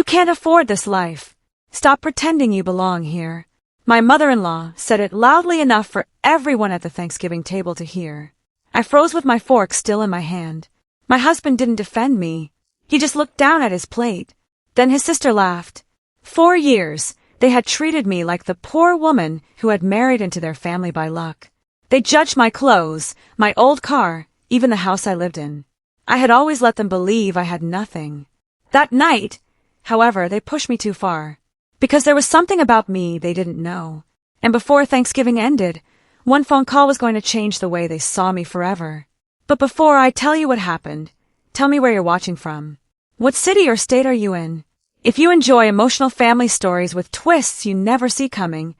can't afford this life. Stop pretending you belong here. My mother-in-law said it loudly enough for everyone at the Thanksgiving table to hear. I froze with my fork still in my hand. My husband didn't defend me. He just looked down at his plate. Then his sister laughed. 4 years, they had treated me like the poor woman who had married into their family by luck. They judged my clothes, my old car, even the house I lived in. I had always let them believe I had nothing. That night, however, they pushed me too far. Because there was something about me they didn't know. And before Thanksgiving ended, one phone call was going to change the way they saw me forever. But before I tell you what happened, tell me where you're watching from. What city or state are you in? If you enjoy emotional family stories with twists you never see coming,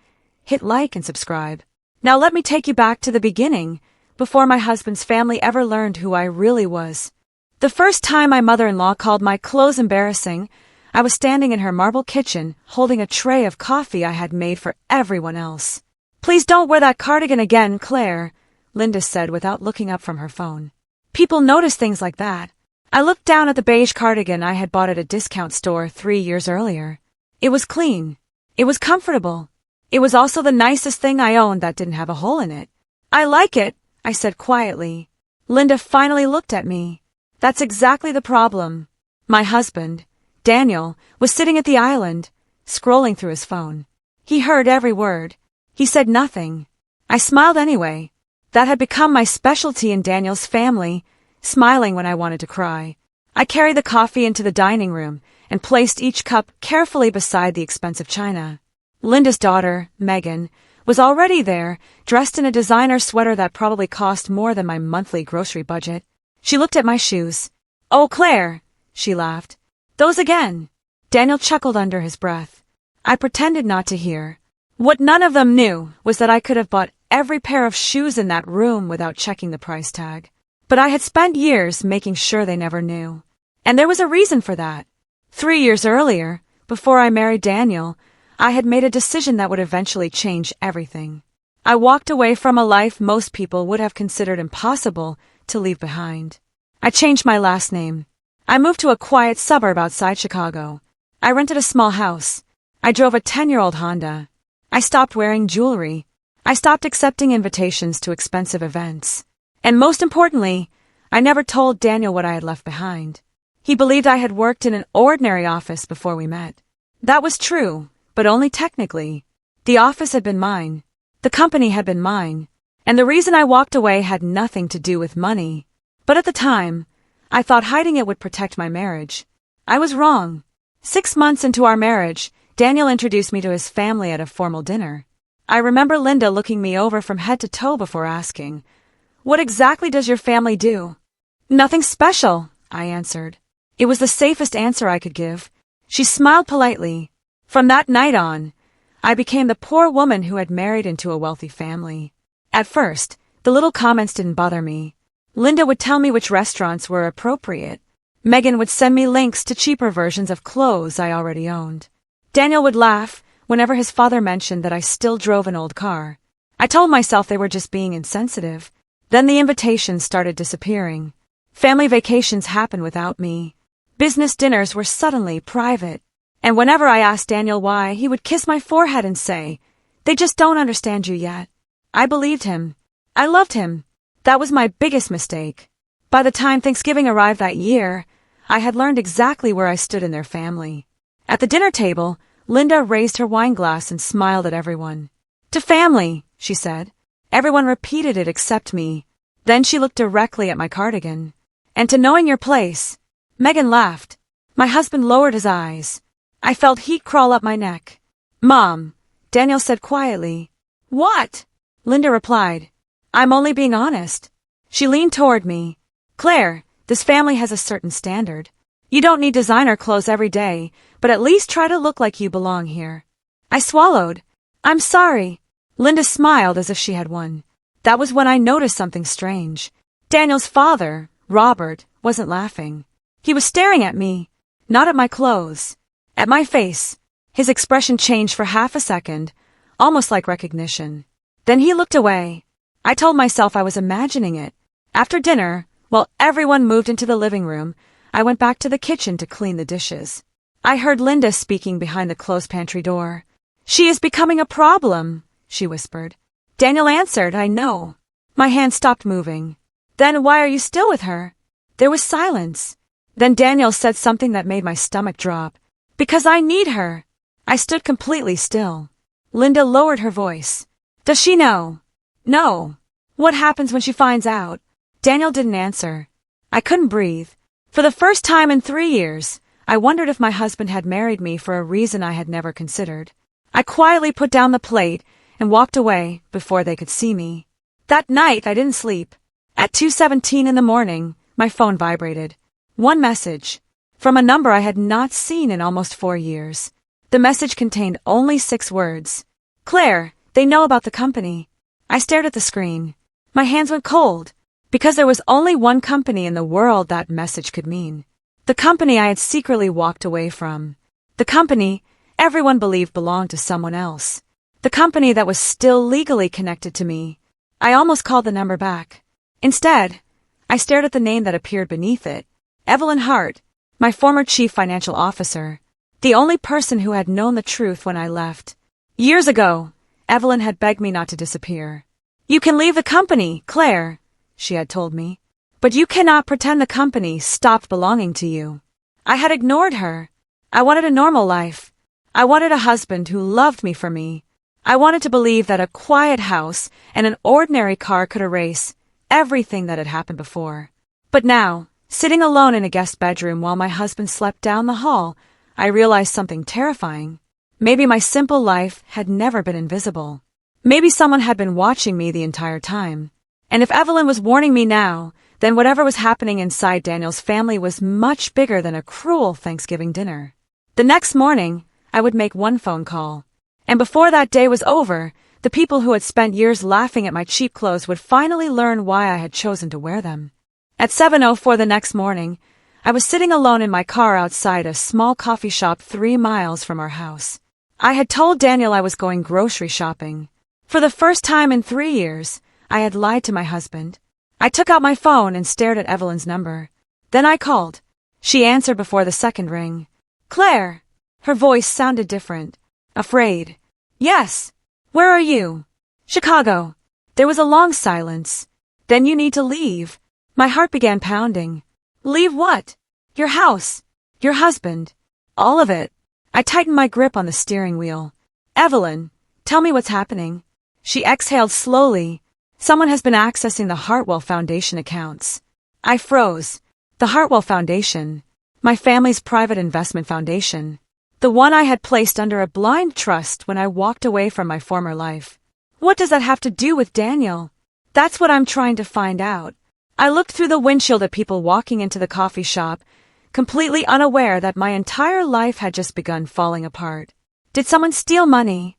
hit like and subscribe. Now let me take you back to the beginning, before my husband's family ever learned who I really was. The first time my mother-in-law called my clothes embarrassing, I was standing in her marble kitchen, holding a tray of coffee I had made for everyone else. "Please don't wear that cardigan again, Claire," Linda said without looking up from her phone. People notice things like that. I looked down at the beige cardigan I had bought at a discount store 3 years earlier. It was clean. It was comfortable. It was also the nicest thing I owned that didn't have a hole in it. "I like it," I said quietly. Linda finally looked at me. That's exactly the problem. My husband, Daniel, was sitting at the island, scrolling through his phone. He heard every word. He said nothing. I smiled anyway. That had become my specialty in Daniel's family, smiling when I wanted to cry. I carried the coffee into the dining room and placed each cup carefully beside the expensive china. Linda's daughter, Megan, was already there, dressed in a designer sweater that probably cost more than my monthly grocery budget. She looked at my shoes. "Oh, Claire," she laughed. "Those again." Daniel chuckled under his breath. I pretended not to hear. What none of them knew was that I could have bought every pair of shoes in that room without checking the price tag. But I had spent years making sure they never knew. And there was a reason for that. 3 years earlier, before I married Daniel, I had made a decision that would eventually change everything. I walked away from a life most people would have considered impossible to leave behind. I changed my last name. I moved to a quiet suburb outside Chicago. I rented a small house. I drove a 10-year-old Honda. I stopped wearing jewelry. I stopped accepting invitations to expensive events. And most importantly, I never told Daniel what I had left behind. He believed I had worked in an ordinary office before we met. That was true, but only technically. The office had been mine. The company had been mine. And the reason I walked away had nothing to do with money. But at the time, I thought hiding it would protect my marriage. I was wrong. 6 months into our marriage, Daniel introduced me to his family at a formal dinner. I remember Linda looking me over from head to toe before asking, "What exactly does your family do?" "Nothing special," I answered. It was the safest answer I could give. She smiled politely. From that night on, I became the poor woman who had married into a wealthy family. At first, the little comments didn't bother me. Linda would tell me which restaurants were appropriate. Megan would send me links to cheaper versions of clothes I already owned. Daniel would laugh whenever his father mentioned that I still drove an old car. I told myself they were just being insensitive. Then the invitations started disappearing. Family vacations happened without me. Business dinners were suddenly private. And whenever I asked Daniel why, he would kiss my forehead and say, "They just don't understand you yet." I believed him. I loved him. That was my biggest mistake. By the time Thanksgiving arrived that year, I had learned exactly where I stood in their family. At the dinner table, Linda raised her wine glass and smiled at everyone. "To family," she said. Everyone repeated it except me. Then she looked directly at my cardigan. "And to knowing your place." Megan laughed. My husband lowered his eyes. I felt heat crawl up my neck. "Mom," Daniel said quietly. "What?" Linda replied. "I'm only being honest." She leaned toward me. "Claire, this family has a certain standard. You don't need designer clothes every day, but at least try to look like you belong here." I swallowed. "I'm sorry." Linda smiled as if she had won. That was when I noticed something strange. Daniel's father, Robert, wasn't laughing. He was staring at me, not at my clothes, at my face. His expression changed for half a second, almost like recognition. Then he looked away. I told myself I was imagining it. After dinner, while everyone moved into the living room, I went back to the kitchen to clean the dishes. I heard Linda speaking behind the closed pantry door. She is becoming a problem, she whispered. Daniel answered, I know. My hand stopped moving. Then why are you still with her? There was silence. Then Daniel said something that made my stomach drop. Because I need her. I stood completely still. Linda lowered her voice. Does she know? No. What happens when she finds out? Daniel didn't answer. I couldn't breathe. For the first time in 3 years, I wondered if my husband had married me for a reason I had never considered. I quietly put down the plate and walked away before they could see me. That night, I didn't sleep. At 2:17 in the morning, my phone vibrated. One message. From a number I had not seen in almost 4 years. The message contained only 6 words. Claire, they know about the company. I stared at the screen. My hands went cold, because there was only one company in the world that message could mean. The company I had secretly walked away from. The company everyone believed belonged to someone else. The company that was still legally connected to me. I almost called the number back. Instead, I stared at the name that appeared beneath it. Evelyn Hart, my former chief financial officer. The only person who had known the truth when I left. Years ago, Evelyn had begged me not to disappear. You can leave the company, Claire, she had told me. But you cannot pretend the company stopped belonging to you. I had ignored her. I wanted a normal life. I wanted a husband who loved me for me. I wanted to believe that a quiet house and an ordinary car could erase everything that had happened before. But now, sitting alone in a guest bedroom while my husband slept down the hall, I realized something terrifying. Maybe my simple life had never been invisible. Maybe someone had been watching me the entire time. And if Evelyn was warning me now, then whatever was happening inside Daniel's family was much bigger than a cruel Thanksgiving dinner. The next morning, I would make one phone call. And before that day was over, the people who had spent years laughing at my cheap clothes would finally learn why I had chosen to wear them. At 7:04 the next morning, I was sitting alone in my car outside a small coffee shop 3 miles from our house. I had told Daniel I was going grocery shopping. For the first time in 3 years, I had lied to my husband. I took out my phone and stared at Evelyn's number. Then I called. She answered before the second ring. Claire! Her voice sounded different. Afraid. Yes. Where are you? Chicago. There was a long silence. Then you need to leave. My heart began pounding. Leave what? Your house. Your husband. All of it. I tightened my grip on the steering wheel. Evelyn, tell me what's happening. She exhaled slowly. Someone has been accessing the Hartwell Foundation accounts. I froze. The Hartwell Foundation. My family's private investment foundation. The one I had placed under a blind trust when I walked away from my former life. What does that have to do with Daniel? That's what I'm trying to find out. I looked through the windshield at people walking into the coffee shop, completely unaware that my entire life had just begun falling apart. Did someone steal money?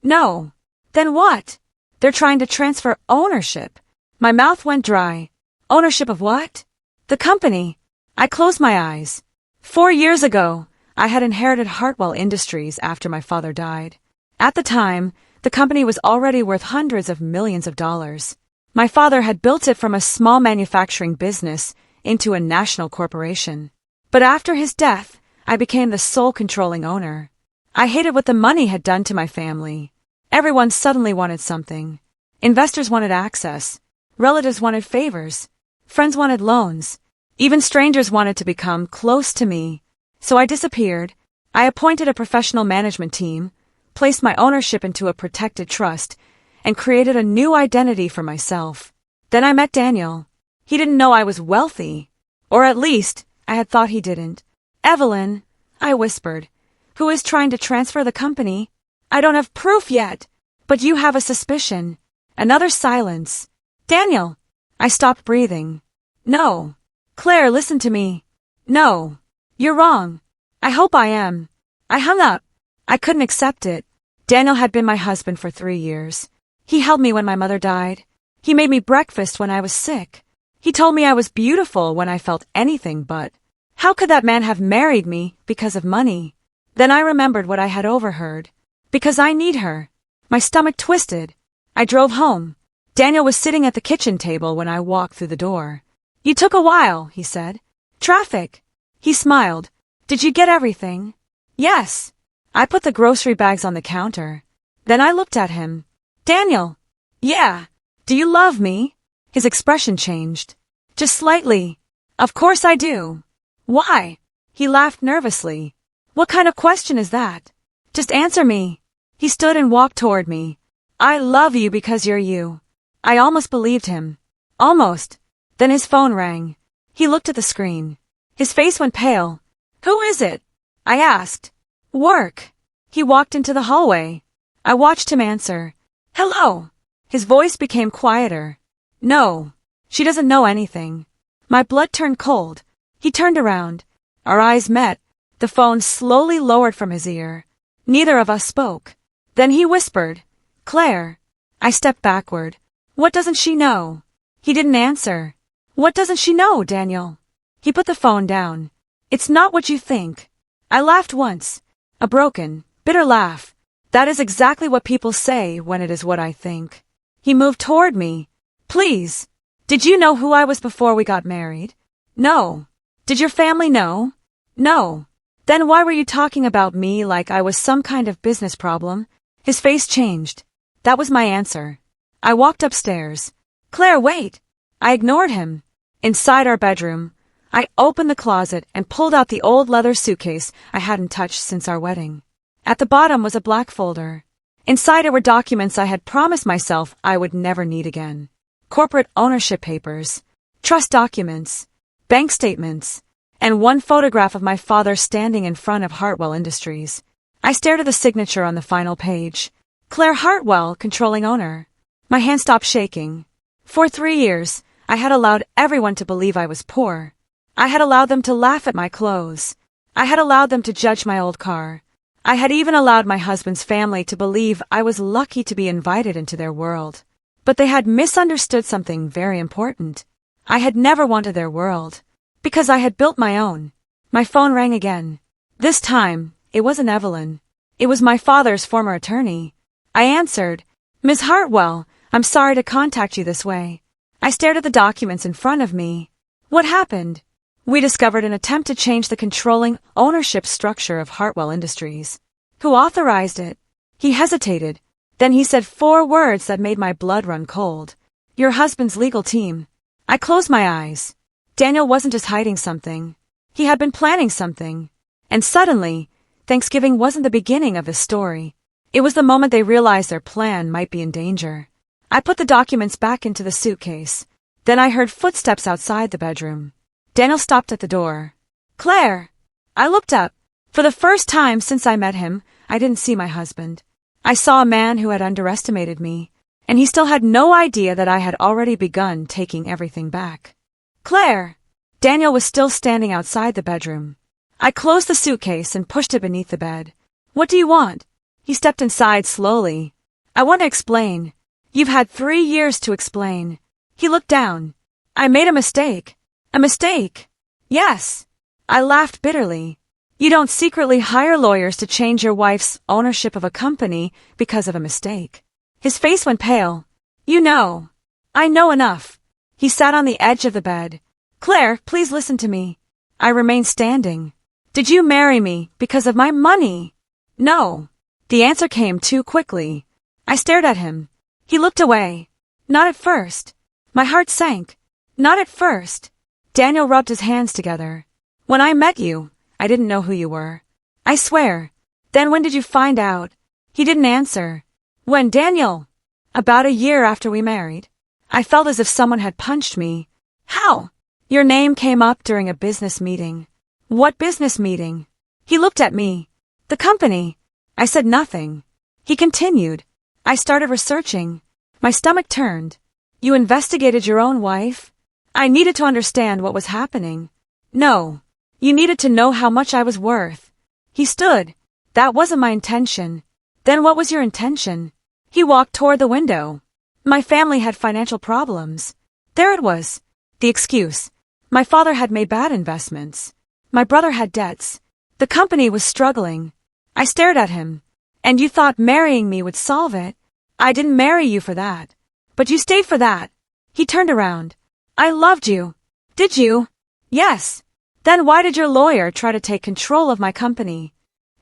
No. Then what? They're trying to transfer ownership. My mouth went dry. Ownership of what? The company. I closed my eyes. 4 years ago, I had inherited Hartwell Industries after my father died. At the time, the company was already worth hundreds of millions of dollars. My father had built it from a small manufacturing business into a national corporation. But after his death, I became the sole controlling owner. I hated what the money had done to my family. Everyone suddenly wanted something. Investors wanted access. Relatives wanted favors. Friends wanted loans. Even strangers wanted to become close to me. So I disappeared. I appointed a professional management team, placed my ownership into a protected trust, and created a new identity for myself. Then I met Daniel. He didn't know I was wealthy. Or at least, I had thought he didn't. Evelyn, I whispered, who is trying to transfer the company? I don't have proof yet, but you have a suspicion. Another silence. Daniel! I stopped breathing. No. Claire, listen to me. No. You're wrong. I hope I am. I hung up. I couldn't accept it. Daniel had been my husband for 3 years. He held me when my mother died. He made me breakfast when I was sick. He told me I was beautiful when I felt anything but. How could that man have married me because of money? Then I remembered what I had overheard. Because I need her. My stomach twisted. I drove home. Daniel was sitting at the kitchen table when I walked through the door. You took a while, he said. Traffic. He smiled. Did you get everything? Yes. I put the grocery bags on the counter. Then I looked at him. Daniel. Yeah. Do you love me? His expression changed. Just slightly. Of course I do. Why? He laughed nervously. What kind of question is that? Just answer me. He stood and walked toward me. I love you because you're you. I almost believed him. Almost. Then his phone rang. He looked at the screen. His face went pale. Who is it? I asked. Work. He walked into the hallway. I watched him answer. Hello. His voice became quieter. No. She doesn't know anything. My blood turned cold. He turned around. Our eyes met. The phone slowly lowered from his ear. Neither of us spoke. Then he whispered, Claire. I stepped backward. What doesn't she know? He didn't answer. What doesn't she know, Daniel? He put the phone down. It's not what you think. I laughed once. A broken, bitter laugh. That is exactly what people say when it is what I think. He moved toward me. Please. Did you know who I was before we got married? No. Did your family know? No. Then why were you talking about me like I was some kind of business problem? His face changed. That was my answer. I walked upstairs. Claire, wait. I ignored him. Inside our bedroom, I opened the closet and pulled out the old leather suitcase I hadn't touched since our wedding. At the bottom was a black folder. Inside it were documents I had promised myself I would never need again. Corporate ownership papers, trust documents, bank statements, and one photograph of my father standing in front of Hartwell Industries. I stared at the signature on the final page. Claire Hartwell, controlling owner. My hand stopped shaking. For 3 years, I had allowed everyone to believe I was poor. I had allowed them to laugh at my clothes. I had allowed them to judge my old car. I had even allowed my husband's family to believe I was lucky to be invited into their world. But they had misunderstood something very important. I had never wanted their world, because I had built my own. My phone rang again. This time, it wasn't Evelyn. It was my father's former attorney. I answered, Ms. Hartwell, I'm sorry to contact you this way. I stared at the documents in front of me. What happened? We discovered an attempt to change the controlling ownership structure of Hartwell Industries. Who authorized it? He hesitated. Then he said 4 words that made my blood run cold. Your husband's legal team. I closed my eyes. Daniel wasn't just hiding something. He had been planning something. And suddenly, Thanksgiving wasn't the beginning of this story. It was the moment they realized their plan might be in danger. I put the documents back into the suitcase. Then I heard footsteps outside the bedroom. Daniel stopped at the door. Claire! I looked up. For the first time since I met him, I didn't see my husband. I saw a man who had underestimated me, and he still had no idea that I had already begun taking everything back. Claire! Daniel was still standing outside the bedroom. I closed the suitcase and pushed it beneath the bed. What do you want? He stepped inside slowly. I want to explain. You've had 3 years to explain. He looked down. I made a mistake. A mistake? Yes. I laughed bitterly. You don't secretly hire lawyers to change your wife's ownership of a company because of a mistake. His face went pale. You know. I know enough. He sat on the edge of the bed. Claire, please listen to me. I remained standing. Did you marry me because of my money? No. The answer came too quickly. I stared at him. He looked away. Not at first. My heart sank. Not at first. Daniel rubbed his hands together. When I met you, I didn't know who you were. I swear. Then when did you find out? He didn't answer. When, Daniel? About a year after we married. I felt as if someone had punched me. How? Your name came up during a business meeting. What business meeting? He looked at me. The company. I said nothing. He continued. I started researching. My stomach turned. You investigated your own wife? I needed to understand what was happening. No. You needed to know how much I was worth. He stood. That wasn't my intention. Then what was your intention? He walked toward the window. My family had financial problems. There it was. The excuse. My father had made bad investments. My brother had debts. The company was struggling. I stared at him. And you thought marrying me would solve it? I didn't marry you for that. But you stayed for that. He turned around. I loved you. Did you? Yes. Then why did your lawyer try to take control of my company?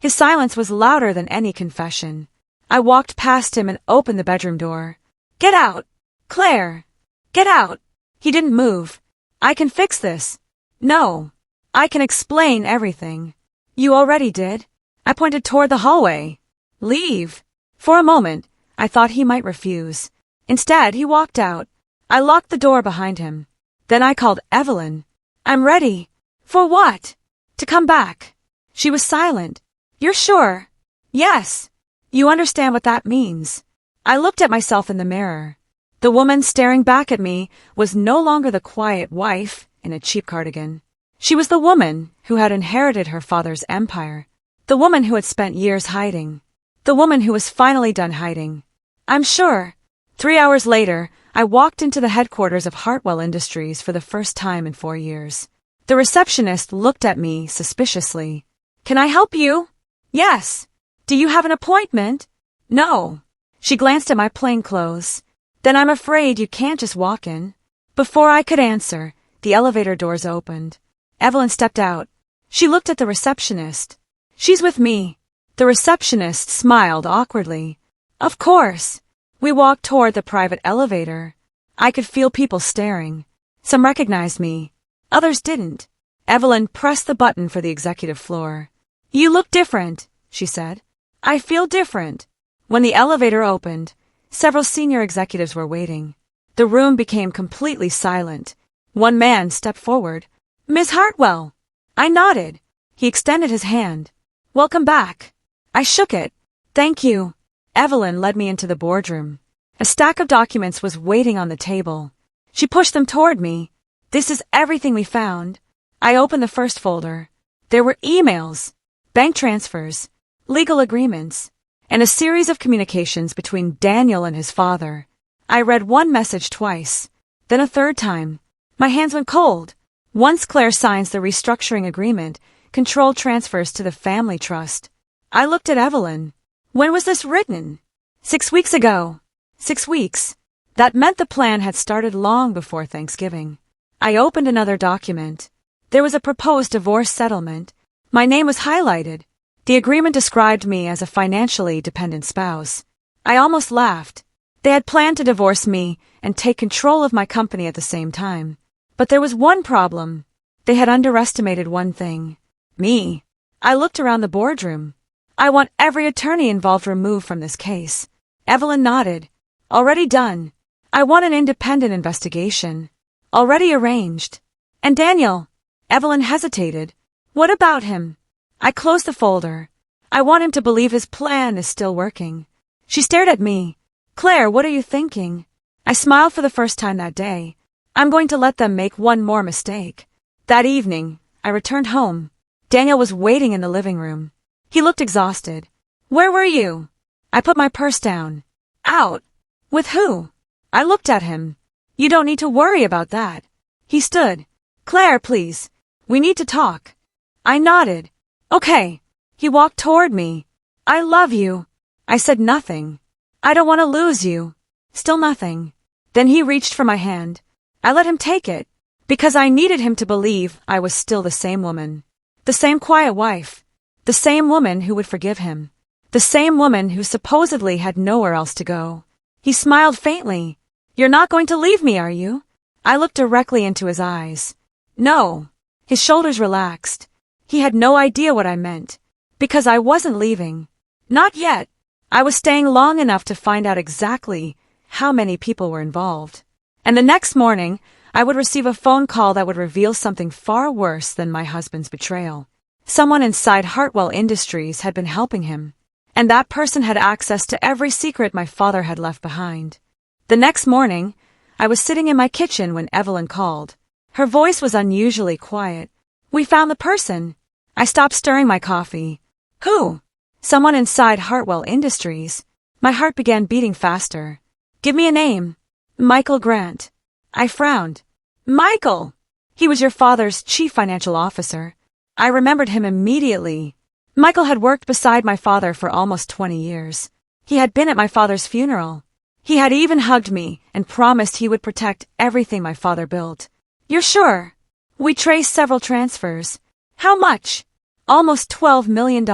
His silence was louder than any confession. I walked past him and opened the bedroom door. Get out! Claire! Get out! He didn't move. I can fix this. No. I can explain everything. You already did. I pointed toward the hallway. Leave. For a moment, I thought he might refuse. Instead, he walked out. I locked the door behind him. Then I called Evelyn. I'm ready. For what? To come back. She was silent. You're sure? Yes. You understand what that means. I looked at myself in the mirror. The woman staring back at me was no longer the quiet wife in a cheap cardigan. She was the woman who had inherited her father's empire. The woman who had spent years hiding. The woman who was finally done hiding. I'm sure. 3 hours later, I walked into the headquarters of Hartwell Industries for the first time in 4 years. The receptionist looked at me suspiciously. Can I help you? Yes. Do you have an appointment? No. She glanced at my plain clothes. Then I'm afraid you can't just walk in. Before I could answer, the elevator doors opened. Evelyn stepped out. She looked at the receptionist. She's with me. The receptionist smiled awkwardly. Of course. We walked toward the private elevator. I could feel people staring. Some recognized me. Others didn't. Evelyn pressed the button for the executive floor. You look different, she said. I feel different. When the elevator opened, several senior executives were waiting. The room became completely silent. One man stepped forward. Miss Hartwell. I nodded. He extended his hand. Welcome back. I shook it. Thank you. Evelyn led me into the boardroom. A stack of documents was waiting on the table. She pushed them toward me. This is everything we found. I opened the first folder. There were emails, bank transfers, legal agreements, and a series of communications between Daniel and his father. I read one message twice, then a third time. My hands went cold. Once Claire signs the restructuring agreement, control transfers to the family trust. I looked at Evelyn. When was this written? 6 weeks ago. 6 weeks. That meant the plan had started long before Thanksgiving. I opened another document. There was a proposed divorce settlement. My name was highlighted. The agreement described me as a financially dependent spouse. I almost laughed. They had planned to divorce me and take control of my company at the same time. But there was one problem. They had underestimated one thing. Me. I looked around the boardroom. I want every attorney involved removed from this case. Evelyn nodded. Already done. I want an independent investigation. Already arranged. And Daniel. Evelyn hesitated. What about him? I closed the folder. I want him to believe his plan is still working. She stared at me. Claire, what are you thinking? I smiled for the first time that day. I'm going to let them make one more mistake. That evening, I returned home. Daniel was waiting in the living room. He looked exhausted. Where were you? I put my purse down. Out. With who? I looked at him. You don't need to worry about that. He stood. Claire, please. We need to talk. I nodded. Okay. He walked toward me. I love you. I said nothing. I don't want to lose you. Still nothing. Then he reached for my hand. I let him take it, because I needed him to believe I was still the same woman. The same quiet wife. The same woman who would forgive him. The same woman who supposedly had nowhere else to go. He smiled faintly. You're not going to leave me, are you? I looked directly into his eyes. No. His shoulders relaxed. He had no idea what I meant. Because I wasn't leaving. Not yet. I was staying long enough to find out exactly how many people were involved. And the next morning, I would receive a phone call that would reveal something far worse than my husband's betrayal. Someone inside Hartwell Industries had been helping him. And that person had access to every secret my father had left behind. The next morning, I was sitting in my kitchen when Evelyn called. Her voice was unusually quiet. We found the person. I stopped stirring my coffee. Who? Someone inside Hartwell Industries. My heart began beating faster. Give me a name. Michael Grant. I frowned. Michael! He was your father's chief financial officer. I remembered him immediately. Michael had worked beside my father for almost 20 years. He had been at my father's funeral. He had even hugged me and promised he would protect everything my father built. You're sure? We traced several transfers. How much? Almost $12 million.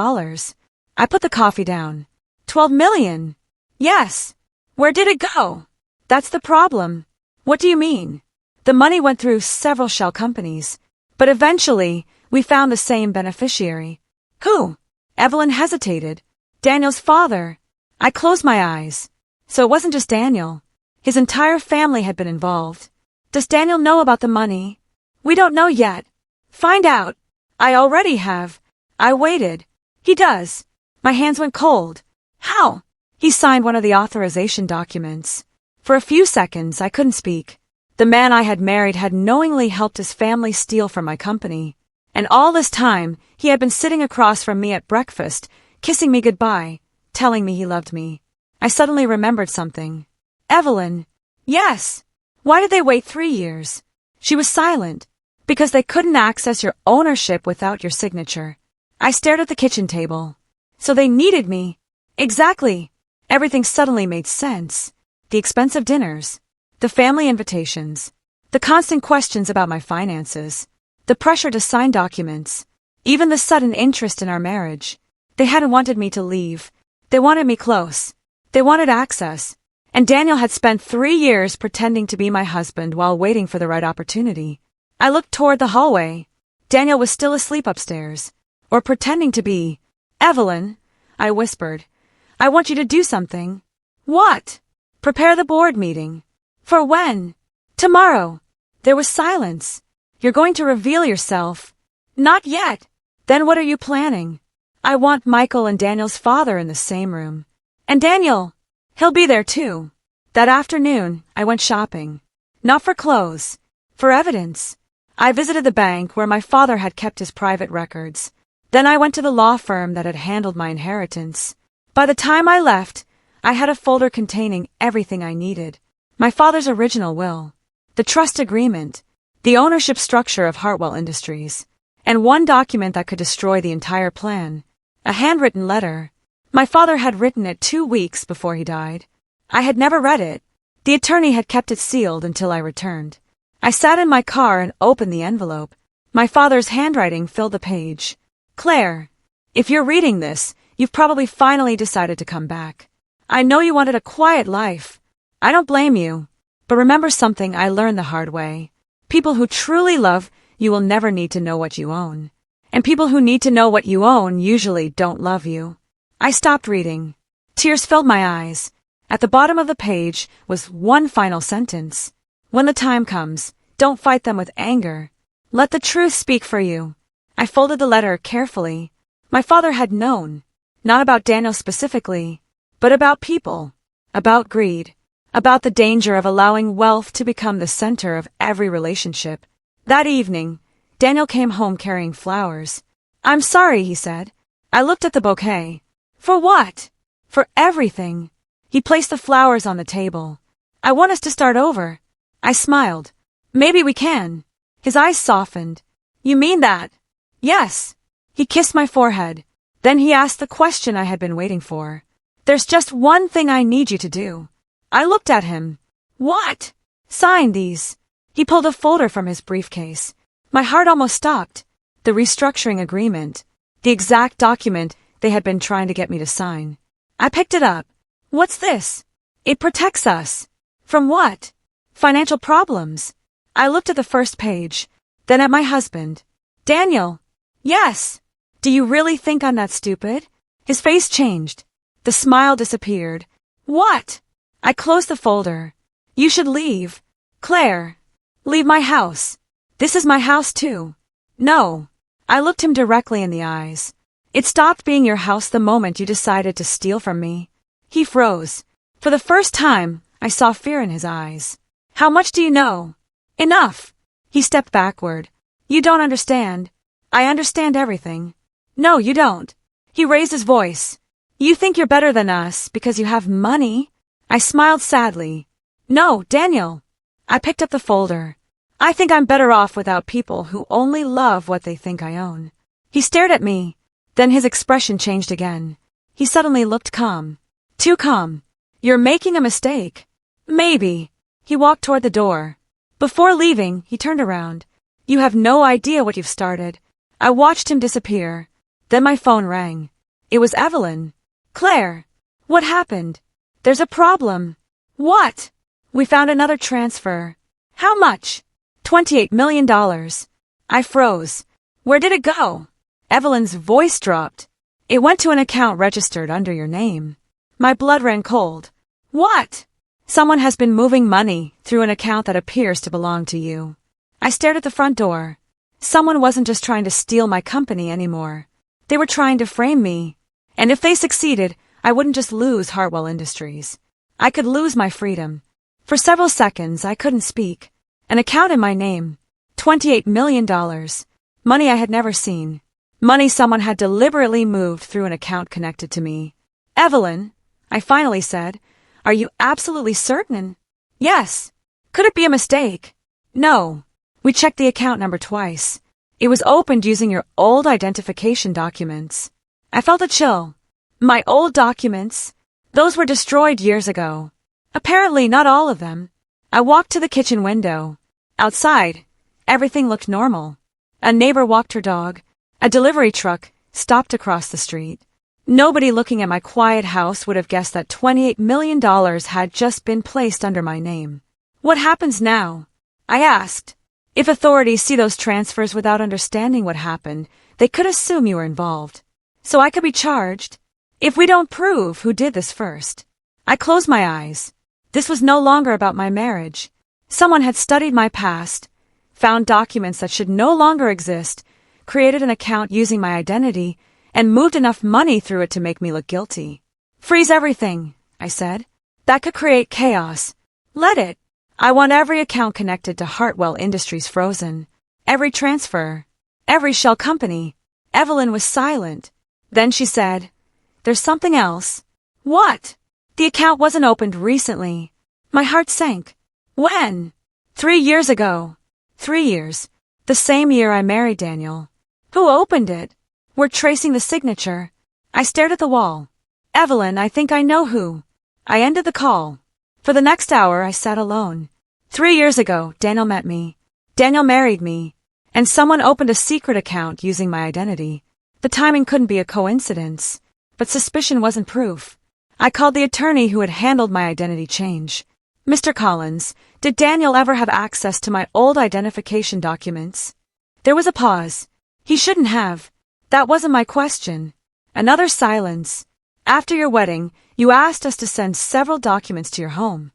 I put the coffee down. 12 million. Yes. Where did it go? That's the problem. What do you mean? The money went through several shell companies, but eventually we found the same beneficiary. Who? Evelyn hesitated. Daniel's father. I closed my eyes. So it wasn't just Daniel. His entire family had been involved. Does Daniel know about the money? We don't know yet. Find out. I already have. I waited. He does. My hands went cold. How? He signed one of the authorization documents. For a few seconds, I couldn't speak. The man I had married had knowingly helped his family steal from my company. And all this time, he had been sitting across from me at breakfast, kissing me goodbye, telling me he loved me. I suddenly remembered something. Evelyn. Yes. Why did they wait 3 years? She was silent. Because they couldn't access your ownership without your signature. I stared at the kitchen table. So they needed me. Exactly. Everything suddenly made sense. The expensive dinners. The family invitations. The constant questions about my finances. The pressure to sign documents. Even the sudden interest in our marriage. They hadn't wanted me to leave. They wanted me close. They wanted access. And Daniel had spent 3 years pretending to be my husband while waiting for the right opportunity. I looked toward the hallway. Daniel was still asleep upstairs. Or pretending to be. Evelyn, I whispered. I want you to do something. What? Prepare the board meeting. For when? Tomorrow. There was silence. You're going to reveal yourself. Not yet. Then what are you planning? I want Michael and Daniel's father in the same room. And Daniel. He'll be there too. That afternoon, I went shopping. Not for clothes. For evidence. I visited the bank where my father had kept his private records. Then I went to the law firm that had handled my inheritance. By the time I left, I had a folder containing everything I needed. My father's original will, the trust agreement, the ownership structure of Hartwell Industries, and one document that could destroy the entire plan, a handwritten letter. My father had written it 2 weeks before he died. I had never read it. The attorney had kept it sealed until I returned. I sat in my car and opened the envelope. My father's handwriting filled the page. Claire, if you're reading this, you've probably finally decided to come back. I know you wanted a quiet life. I don't blame you. But remember something I learned the hard way. People who truly love you will never need to know what you own. And people who need to know what you own usually don't love you. I stopped reading. Tears filled my eyes. At the bottom of the page was one final sentence. When the time comes, don't fight them with anger. Let the truth speak for you. I folded the letter carefully. My father had known. Not about Daniel specifically, but about people. About greed. About the danger of allowing wealth to become the center of every relationship. That evening, Daniel came home carrying flowers. I'm sorry, he said. I looked at the bouquet. For what? For everything. He placed the flowers on the table. I want us to start over. I smiled. Maybe we can. His eyes softened. You mean that? Yes. He kissed my forehead. Then he asked the question I had been waiting for. There's just one thing I need you to do. I looked at him. What? Sign these. He pulled a folder from his briefcase. My heart almost stopped. The restructuring agreement. The exact document they had been trying to get me to sign. I picked it up. What's this? It protects us. From what? Financial problems. I looked at the first page, then at my husband. Daniel. Yes. Do you really think I'm that stupid? His face changed. The smile disappeared. What? I closed the folder. You should leave. Claire. Leave my house. This is my house too. No. I looked him directly in the eyes. It stopped being your house the moment you decided to steal from me. He froze. For the first time, I saw fear in his eyes. How much do you know? Enough. He stepped backward. You don't understand. I understand everything. No, you don't. He raised his voice. You think you're better than us because you have money? I smiled sadly. No, Daniel. I picked up the folder. I think I'm better off without people who only love what they think I own. He stared at me. Then his expression changed again. He suddenly looked calm. Too calm. You're making a mistake. Maybe. He walked toward the door. Before leaving, he turned around. You have no idea what you've started. I watched him disappear. Then my phone rang. It was Evelyn. Claire, what happened? There's a problem. What? We found another transfer. How much? $28 million. I froze. Where did it go? Evelyn's voice dropped. It went to an account registered under your name. My blood ran cold. What? Someone has been moving money through an account that appears to belong to you. I stared at the front door. Someone wasn't just trying to steal my company anymore. They were trying to frame me. And if they succeeded, I wouldn't just lose Hartwell Industries. I could lose my freedom. For several seconds, I couldn't speak. An account in my name. $28 million. Money I had never seen. Money someone had deliberately moved through an account connected to me. Evelyn, I finally said, are you absolutely certain? Yes. Could it be a mistake? No. We checked the account number twice. It was opened using your old identification documents. I felt a chill. My old documents? Those were destroyed years ago. Apparently not all of them. I walked to the kitchen window. Outside, everything looked normal. A neighbor walked her dog. A delivery truck stopped across the street. Nobody looking at my quiet house would have guessed that $28 million had just been placed under my name. What happens now? I asked. If authorities see those transfers without understanding what happened, they could assume you were involved. So I could be charged. If we don't prove who did this first. I closed my eyes. This was no longer about my marriage. Someone had studied my past, found documents that should no longer exist, created an account using my identity, and moved enough money through it to make me look guilty. Freeze everything, I said. That could create chaos. Let it. I want every account connected to Hartwell Industries frozen. Every transfer. Every shell company. Evelyn was silent. Then she said, there's something else. What? The account wasn't opened recently. My heart sank. When? 3 years ago. 3 years. The same year I married Daniel. Who opened it? We're tracing the signature. I stared at the wall. Evelyn, I think I know who. I ended the call. For the next hour, I sat alone. 3 years ago, Daniel met me. Daniel married me. And someone opened a secret account using my identity. The timing couldn't be a coincidence. But suspicion wasn't proof. I called the attorney who had handled my identity change. Mr. Collins, did Daniel ever have access to my old identification documents? There was a pause. He shouldn't have. That wasn't my question. Another silence. After your wedding, you asked us to send several documents to your home.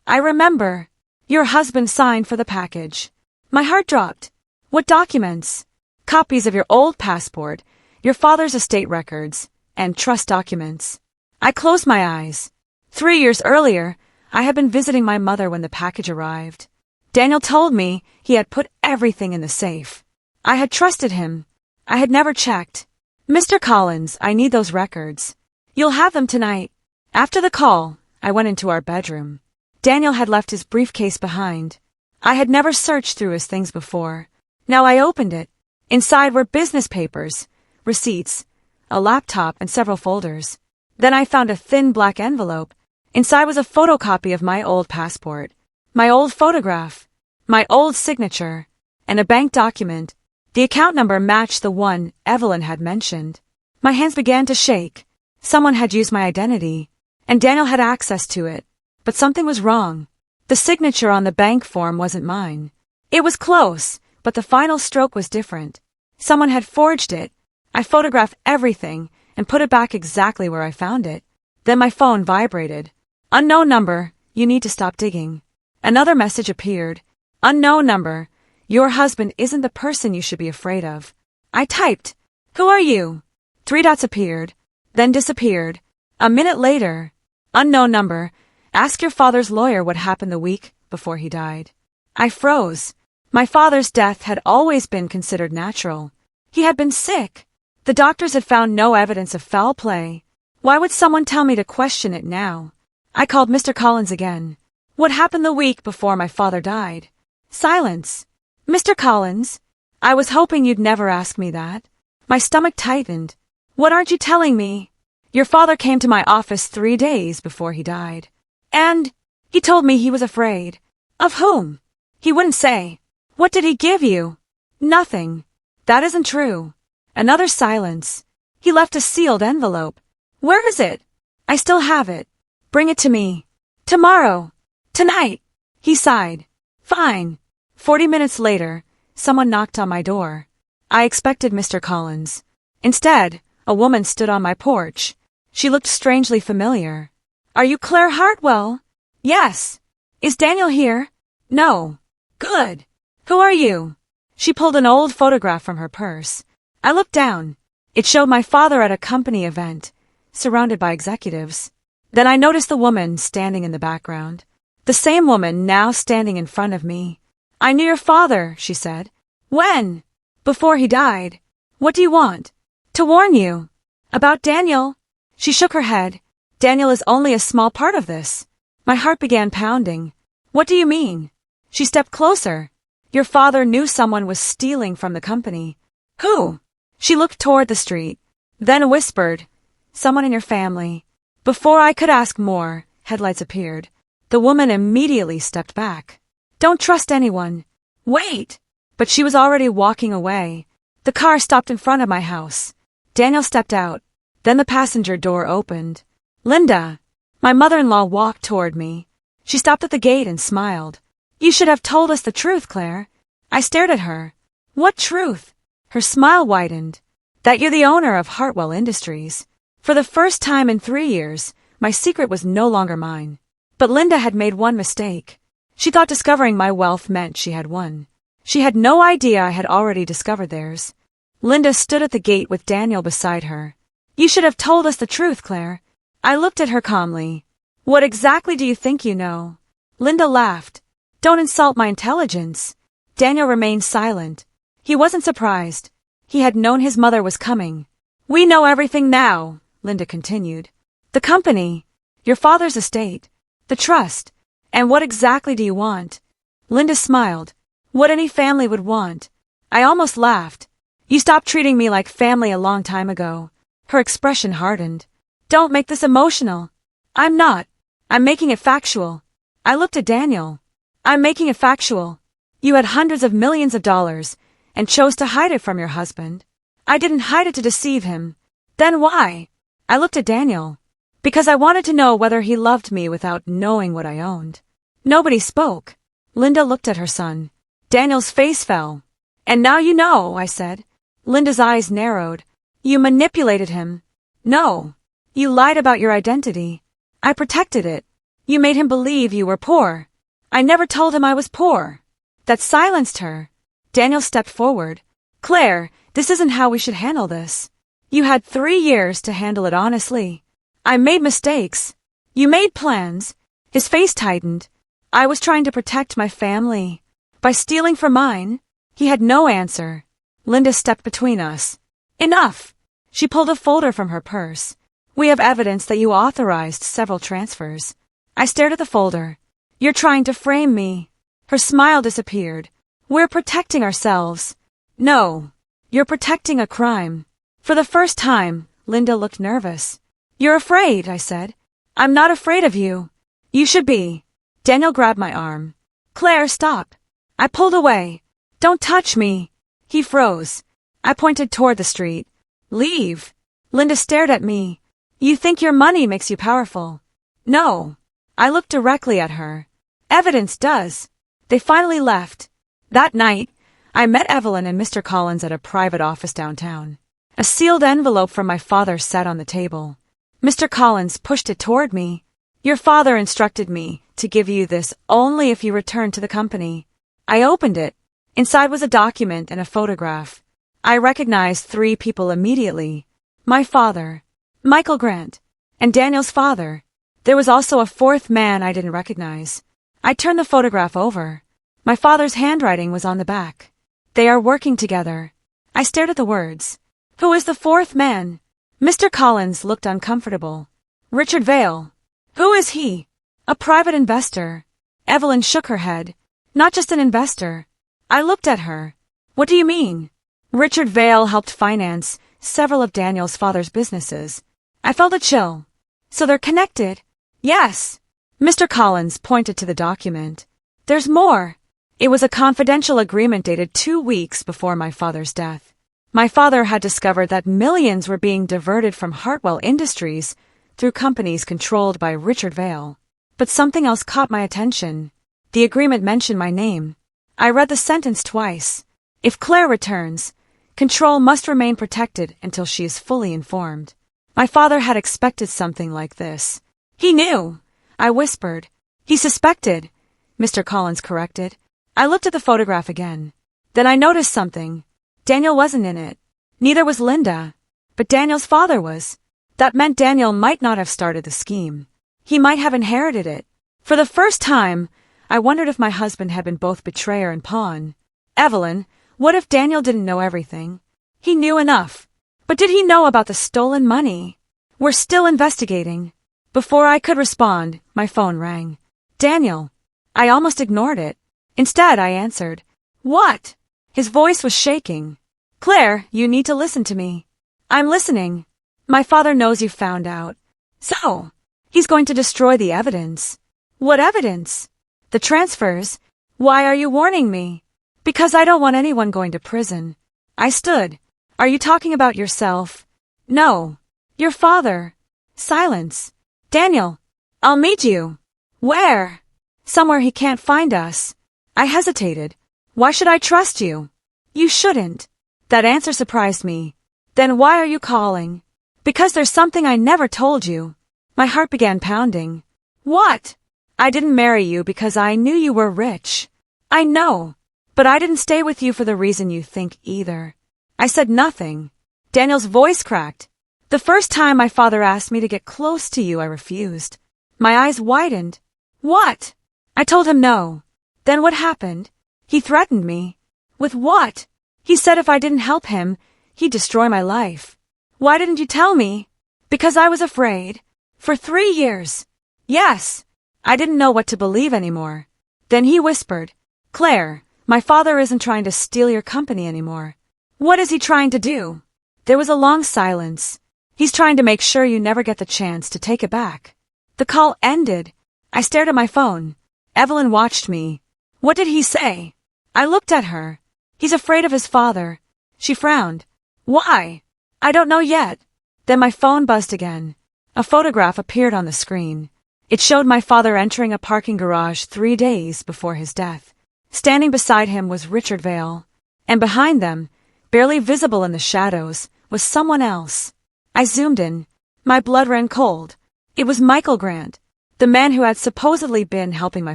I remember. Your husband signed for the package. My heart dropped. What documents? Copies of your old passport, your father's estate records, and trust documents. I closed my eyes. 3 years earlier, I had been visiting my mother when the package arrived. Daniel told me he had put everything in the safe. I had trusted him. I had never checked. Mr. Collins, I need those records. You'll have them tonight. After the call, I went into our bedroom. Daniel had left his briefcase behind. I had never searched through his things before. Now I opened it. Inside were business papers, receipts, a laptop, and several folders. Then I found a thin black envelope. Inside was a photocopy of my old passport, my old photograph, my old signature, and a bank document. The account number matched the one Evelyn had mentioned. My hands began to shake. Someone had used my identity, and Daniel had access to it. But something was wrong. The signature on the bank form wasn't mine. It was close, but the final stroke was different. Someone had forged it. I photographed everything and put it back exactly where I found it. Then my phone vibrated. Unknown number, you need to stop digging. Another message appeared. Unknown number, your husband isn't the person you should be afraid of. I typed, who are you? 3 dots appeared, then disappeared. A minute later, unknown number, ask your father's lawyer what happened the week before he died. I froze. My father's death had always been considered natural. He had been sick. The doctors had found no evidence of foul play. Why would someone tell me to question it now? I called Mr. Collins again. What happened the week before my father died? Silence. Mr. Collins, I was hoping you'd never ask me that. My stomach tightened. What aren't you telling me? Your father came to my office 3 days before he died. And he told me he was afraid. Of whom? He wouldn't say. What did he give you? Nothing. That isn't true. Another silence. He left a sealed envelope. Where is it? I still have it. Bring it to me. Tomorrow. Tonight. He sighed. Fine. 40 minutes later, someone knocked on my door. I expected Mr. Collins. Instead, a woman stood on my porch. She looked strangely familiar. Are you Claire Hartwell? Yes. Is Daniel here? No. Good. Who are you? She pulled an old photograph from her purse. I looked down. It showed my father at a company event, surrounded by executives. Then I noticed the woman standing in the background. The same woman now standing in front of me. I knew your father, she said. When? Before he died. What do you want? To warn you. About Daniel. She shook her head. Daniel is only a small part of this. My heart began pounding. What do you mean? She stepped closer. Your father knew someone was stealing from the company. Who? She looked toward the street, then whispered, Someone in your family. Before I could ask more, headlights appeared. The woman immediately stepped back. Don't trust anyone. Wait! But she was already walking away. The car stopped in front of my house. Daniel stepped out. Then the passenger door opened. Linda! My mother-in-law walked toward me. She stopped at the gate and smiled. You should have told us the truth, Claire. I stared at her. What truth? Her smile widened. That you're the owner of Hartwell Industries. For the first time in 3 years, my secret was no longer mine. But Linda had made one mistake. She thought discovering my wealth meant she had won. She had no idea I had already discovered theirs. Linda stood at the gate with Daniel beside her. You should have told us the truth, Claire. I looked at her calmly. What exactly do you think you know? Linda laughed. Don't insult my intelligence. Daniel remained silent. He wasn't surprised. He had known his mother was coming. We know everything now, Linda continued. The company, your father's estate, the trust, and what exactly do you want? Linda smiled. What any family would want. I almost laughed. You stopped treating me like family a long time ago. Her expression hardened. Don't make this emotional. I'm not. I'm making it factual. I looked at Daniel. I'm making it factual. You had hundreds of millions of dollars and chose to hide it from your husband. I didn't hide it to deceive him. Then why? I looked at Daniel. Because I wanted to know whether he loved me without knowing what I owned. Nobody spoke. Linda looked at her son. Daniel's face fell. And now you know, I said. Linda's eyes narrowed. You manipulated him. No. You lied about your identity. I protected it. You made him believe you were poor. I never told him I was poor. That silenced her. Daniel stepped forward. Claire, this isn't how we should handle this. You had 3 years to handle it honestly. I made mistakes. You made plans. His face tightened. I was trying to protect my family. By stealing from mine. He had no answer. Linda stepped between us. Enough. She pulled a folder from her purse. We have evidence that you authorized several transfers. I stared at the folder. You're trying to frame me. Her smile disappeared. We're protecting ourselves. No. You're protecting a crime. For the first time, Linda looked nervous. You're afraid, I said. I'm not afraid of you. You should be. Daniel grabbed my arm. Claire, stop. I pulled away. Don't touch me. He froze. I pointed toward the street. Leave. Linda stared at me. You think your money makes you powerful. No. I looked directly at her. Evidence does. They finally left. That night, I met Evelyn and Mr. Collins at a private office downtown. A sealed envelope from my father sat on the table. Mr. Collins pushed it toward me. Your father instructed me to give you this only if you return to the company. I opened it. Inside was a document and a photograph. I recognized 3 people immediately. My father, Michael Grant, and Daniel's father. There was also a 4th man I didn't recognize. I turned the photograph over. My father's handwriting was on the back. They are working together. I stared at the words. Who is the 4th man? Mr. Collins looked uncomfortable. Richard Vale. Who is he? A private investor. Evelyn shook her head. Not just an investor. I looked at her. What do you mean? Richard Vale helped finance several of Daniel's father's businesses. I felt a chill. So they're connected? Yes. Mr. Collins pointed to the document. There's more. It was a confidential agreement dated 2 weeks before my father's death. My father had discovered that millions were being diverted from Hartwell Industries through companies controlled by Richard Vale. But something else caught my attention. The agreement mentioned my name. I read the sentence twice. If Claire returns, control must remain protected until she is fully informed. My father had expected something like this. He knew, I whispered. He suspected, Mr. Collins corrected. I looked at the photograph again. Then I noticed something. Daniel wasn't in it. Neither was Linda. But Daniel's father was. That meant Daniel might not have started the scheme. He might have inherited it. For the first time, I wondered if my husband had been both betrayer and pawn. Evelyn, what if Daniel didn't know everything? He knew enough. But did he know about the stolen money? We're still investigating. Before I could respond, my phone rang. Daniel. I almost ignored it. Instead, I answered. What? His voice was shaking. Claire, you need to listen to me. I'm listening. My father knows you found out. So, he's going to destroy the evidence. What evidence? The transfers. Why are you warning me? Because I don't want anyone going to prison. I stood. Are you talking about yourself? No. Your father. Silence. Daniel. I'll meet you. Where? Somewhere he can't find us. I hesitated. Why should I trust you? You shouldn't. That answer surprised me. Then why are you calling? Because there's something I never told you. My heart began pounding. What? I didn't marry you because I knew you were rich. I know. But I didn't stay with you for the reason you think either. I said nothing. Daniel's voice cracked. The first time my father asked me to get close to you, I refused. My eyes widened. What? I told him no. Then what happened? He threatened me. With what? He said if I didn't help him, he'd destroy my life. Why didn't you tell me? Because I was afraid. For 3 years. Yes. I didn't know what to believe anymore. Then he whispered, Claire, my father isn't trying to steal your company anymore. What is he trying to do? There was a long silence. He's trying to make sure you never get the chance to take it back. The call ended. I stared at my phone. Evelyn watched me. What did he say? I looked at her. He's afraid of his father. She frowned. Why? I don't know yet. Then my phone buzzed again. A photograph appeared on the screen. It showed my father entering a parking garage 3 days before his death. Standing beside him was Richard Vale. And behind them, barely visible in the shadows, was someone else. I zoomed in. My blood ran cold. It was Michael Grant, the man who had supposedly been helping my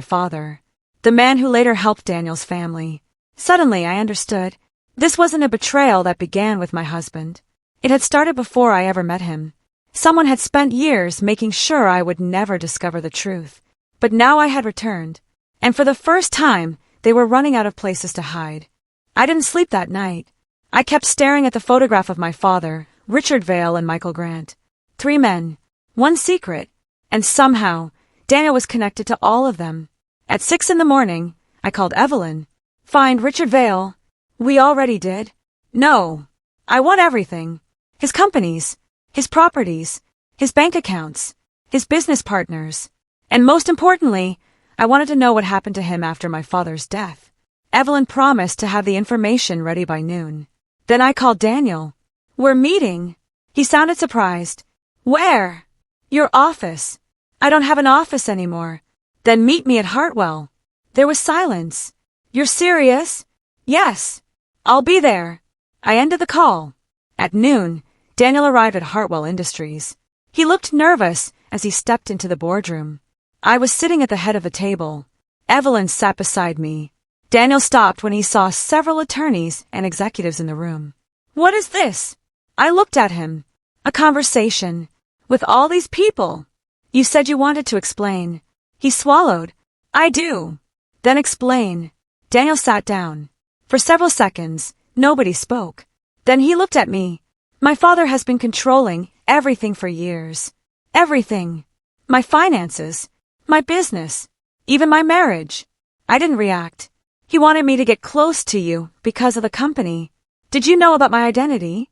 father. The man who later helped Daniel's family. Suddenly, I understood. This wasn't a betrayal that began with my husband. It had started before I ever met him. Someone had spent years making sure I would never discover the truth. But now I had returned. And for the first time, they were running out of places to hide. I didn't sleep that night. I kept staring at the photograph of my father, Richard Vale, and Michael Grant. 3 men, 1 secret. And somehow, Daniel was connected to all of them. At 6 a.m, I called Evelyn. Find Richard Vale. We already did. No. I want everything. His companies, his properties, his bank accounts, his business partners. And most importantly, I wanted to know what happened to him after my father's death. Evelyn promised to have the information ready by noon. Then I called Daniel. We're meeting. He sounded surprised. Where? Your office. I don't have an office anymore. Then meet me at Hartwell. There was silence. You're serious? Yes. I'll be there. I ended the call. At noon, Daniel arrived at Hartwell Industries. He looked nervous as he stepped into the boardroom. I was sitting at the head of the table. Evelyn sat beside me. Daniel stopped when he saw several attorneys and executives in the room. What is this? I looked at him. A conversation. With all these people. You said you wanted to explain. He swallowed. I do. Then explain. Daniel sat down. For several seconds, nobody spoke. Then he looked at me. My father has been controlling everything for years. Everything. My finances. My business. Even my marriage. I didn't react. He wanted me to get close to you because of the company. Did you know about my identity?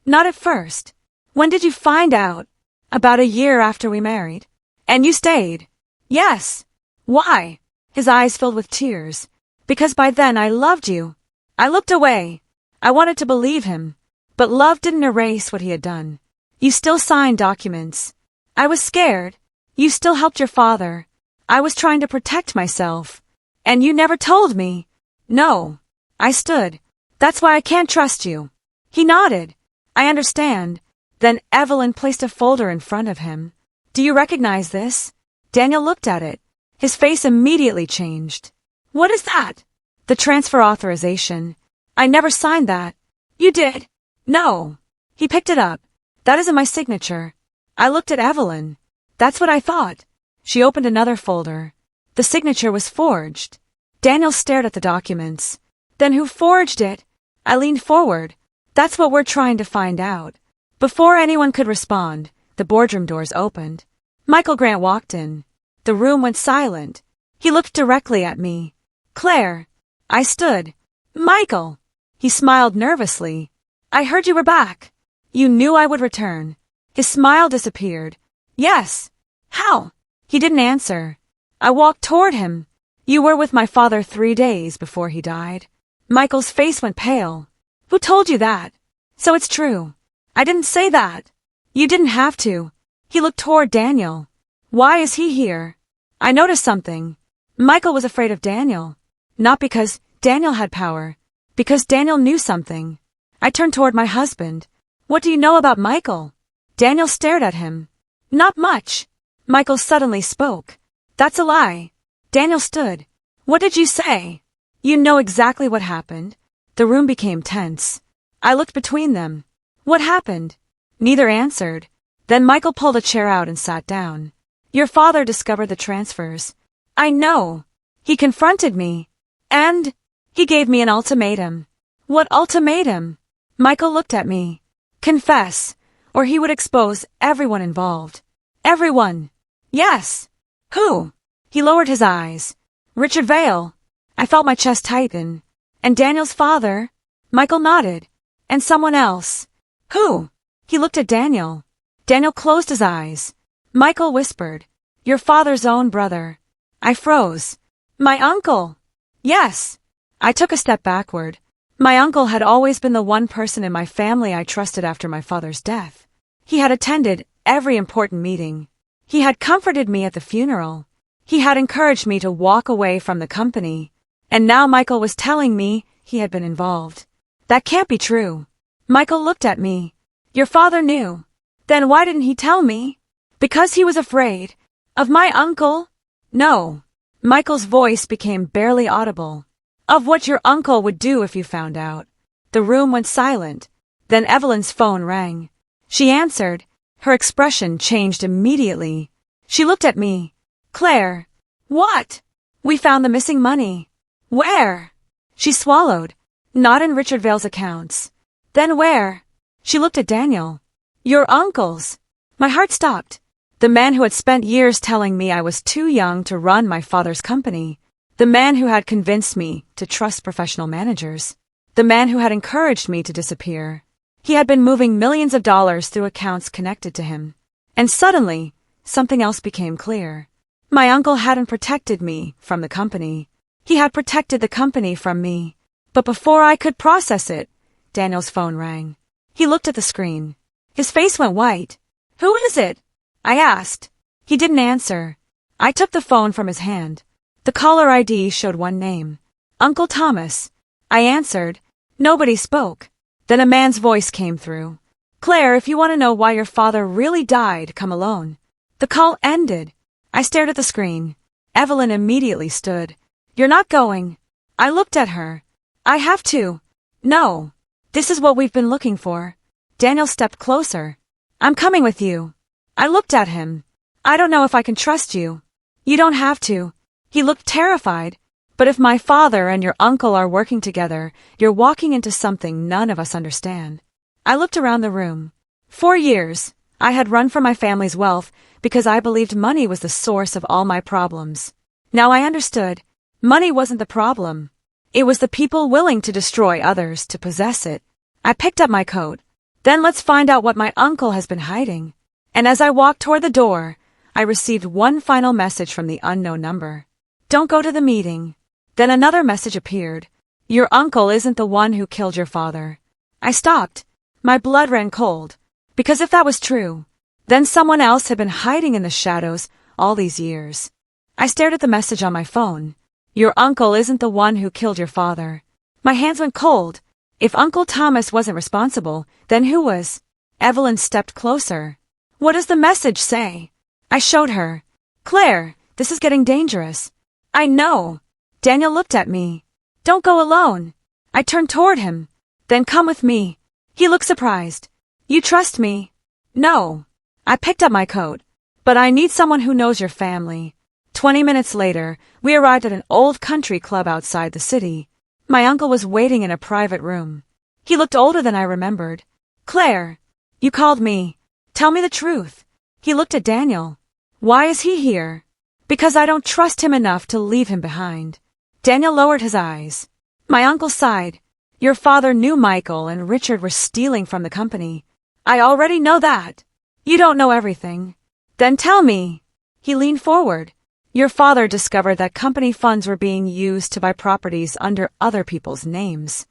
Not at first. When did you find out? About a year after we married. And you stayed? Yes. Why? His eyes filled with tears. Because by then I loved you. I looked away. I wanted to believe him. But love didn't erase what he had done. You still signed documents. I was scared. You still helped your father. I was trying to protect myself. And you never told me. No. I stood. That's why I can't trust you. He nodded. I understand. Then Evelyn placed a folder in front of him. Do you recognize this? Daniel looked at it. His face immediately changed. What is that? The transfer authorization. I never signed that. You did? No. He picked it up. That isn't my signature. I looked at Evelyn. That's what I thought. She opened another folder. The signature was forged. Daniel stared at the documents. Then who forged it? I leaned forward. That's what we're trying to find out. Before anyone could respond, the boardroom doors opened. Michael Grant walked in. The room went silent. He looked directly at me. Claire. I stood. Michael. He smiled nervously. I heard you were back. You knew I would return. His smile disappeared. Yes. How? He didn't answer. I walked toward him. You were with my father 3 days before he died. Michael's face went pale. Who told you that? So it's true. I didn't say that. You didn't have to. He looked toward Daniel. Why is he here? I noticed something. Michael was afraid of Daniel. Not because Daniel had power. Because Daniel knew something. I turned toward my husband. What do you know about Michael? Daniel stared at him. Not much. Michael suddenly spoke. That's a lie. Daniel stood. What did you say? You know exactly what happened. The room became tense. I looked between them. What happened? Neither answered. Then Michael pulled a chair out and sat down. Your father discovered the transfers. I know. He confronted me. And he gave me an ultimatum. What ultimatum? Michael looked at me. Confess, or he would expose everyone involved. Everyone. Yes. Who? He lowered his eyes. Richard Vale. I felt my chest tighten. And Daniel's father? Michael nodded. And someone else. Who? He looked at Daniel. Daniel closed his eyes. Michael whispered. Your father's own brother. I froze. My uncle. Yes. I took a step backward. My uncle had always been the one person in my family I trusted after my father's death. He had attended every important meeting. He had comforted me at the funeral. He had encouraged me to walk away from the company. And now Michael was telling me he had been involved. That can't be true. Michael looked at me. Your father knew. Then why didn't he tell me? Because he was afraid. Of my uncle? No. Michael's voice became barely audible. Of what your uncle would do if you found out. The room went silent. Then Evelyn's phone rang. She answered. Her expression changed immediately. She looked at me. Claire. What? We found the missing money. Where? She swallowed. Not in Richard Vale's accounts. Then where? She looked at Daniel. Your uncle's. My heart stopped. The man who had spent years telling me I was too young to run my father's company. The man who had convinced me to trust professional managers. The man who had encouraged me to disappear. He had been moving millions of dollars through accounts connected to him. And suddenly, something else became clear. My uncle hadn't protected me from the company. He had protected the company from me. But before I could process it, Daniel's phone rang. He looked at the screen. His face went white. Who is it? I asked. He didn't answer. I took the phone from his hand. The caller ID showed one name. Uncle Thomas. I answered. Nobody spoke. Then a man's voice came through. Claire, if you want to know why your father really died, come alone. The call ended. I stared at the screen. Evelyn immediately stood. You're not going. I looked at her. I have to. No. This is what we've been looking for. Daniel stepped closer. I'm coming with you. I looked at him. I don't know if I can trust you. You don't have to. He looked terrified. But if my father and your uncle are working together, you're walking into something none of us understand. I looked around the room. 4 years, I had run from my family's wealth because I believed money was the source of all my problems. Now I understood. Money wasn't the problem. It was the people willing to destroy others to possess it. I picked up my coat. Then let's find out what my uncle has been hiding. And as I walked toward the door, I received one final message from the unknown number. Don't go to the meeting. Then another message appeared. Your uncle isn't the one who killed your father. I stopped. My blood ran cold. Because if that was true, then someone else had been hiding in the shadows all these years. I stared at the message on my phone. Your uncle isn't the one who killed your father. My hands went cold. If Uncle Thomas wasn't responsible, then who was? Evelyn stepped closer. What does the message say? I showed her. Claire, this is getting dangerous. I know. Daniel looked at me. Don't go alone. I turned toward him. Then come with me. He looked surprised. You trust me? No. I picked up my coat. But I need someone who knows your family. 20 minutes later, we arrived at an old country club outside the city. My uncle was waiting in a private room. He looked older than I remembered. Claire, you called me. Tell me the truth. He looked at Daniel. Why is he here? Because I don't trust him enough to leave him behind. Daniel lowered his eyes. My uncle sighed. Your father knew Michael and Richard were stealing from the company. I already know that. You don't know everything. Then tell me. He leaned forward. Your father discovered that company funds were being used to buy properties under other people's names.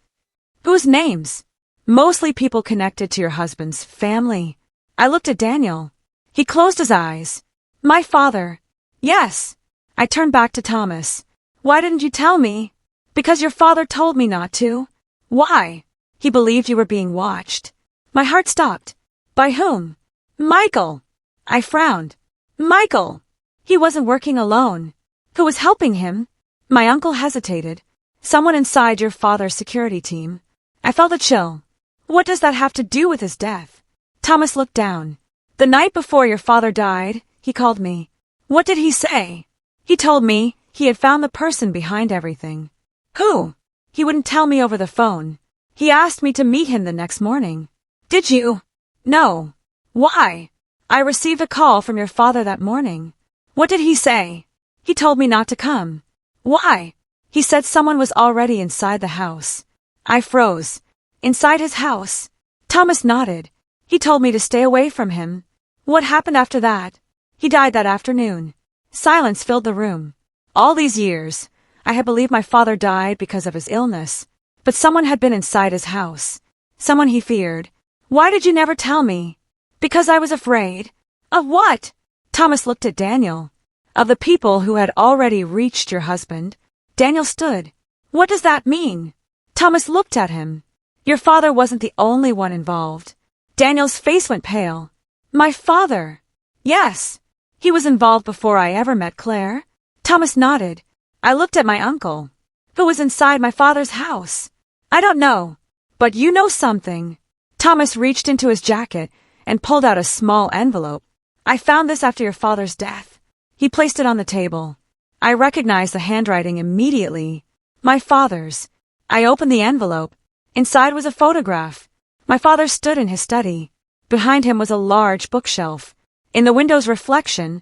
Whose names? Mostly people connected to your husband's family. I looked at Daniel. He closed his eyes. My father. Yes. I turned back to Thomas. Why didn't you tell me? Because your father told me not to. Why? He believed you were being watched. My heart stopped. By whom? Michael. I frowned. Michael. He wasn't working alone. Who was helping him? My uncle hesitated. Someone inside your father's security team. I felt a chill. What does that have to do with his death? Thomas looked down. The night before your father died, he called me. What did he say? He told me he had found the person behind everything. Who? He wouldn't tell me over the phone. He asked me to meet him the next morning. Did you? No. Why? I received a call from your father that morning. What did he say? He told me not to come. Why? He said someone was already inside the house. I froze. Inside his house? Thomas nodded. He told me to stay away from him. What happened after that? He died that afternoon. Silence filled the room. All these years, I had believed my father died because of his illness. But someone had been inside his house. Someone he feared. Why did you never tell me? Because I was afraid. Of what? Thomas looked at Daniel. Of the people who had already reached your husband. Daniel stood. What does that mean? Thomas looked at him. Your father wasn't the only one involved. Daniel's face went pale. My father? Yes. He was involved before I ever met Claire. Thomas nodded. I looked at my uncle. Who was inside my father's house? I don't know. But you know something. Thomas reached into his jacket and pulled out a small envelope. I found this after your father's death. He placed it on the table. I recognized the handwriting immediately. My father's. I opened the envelope. Inside was a photograph. My father stood in his study. Behind him was a large bookshelf. In the window's reflection,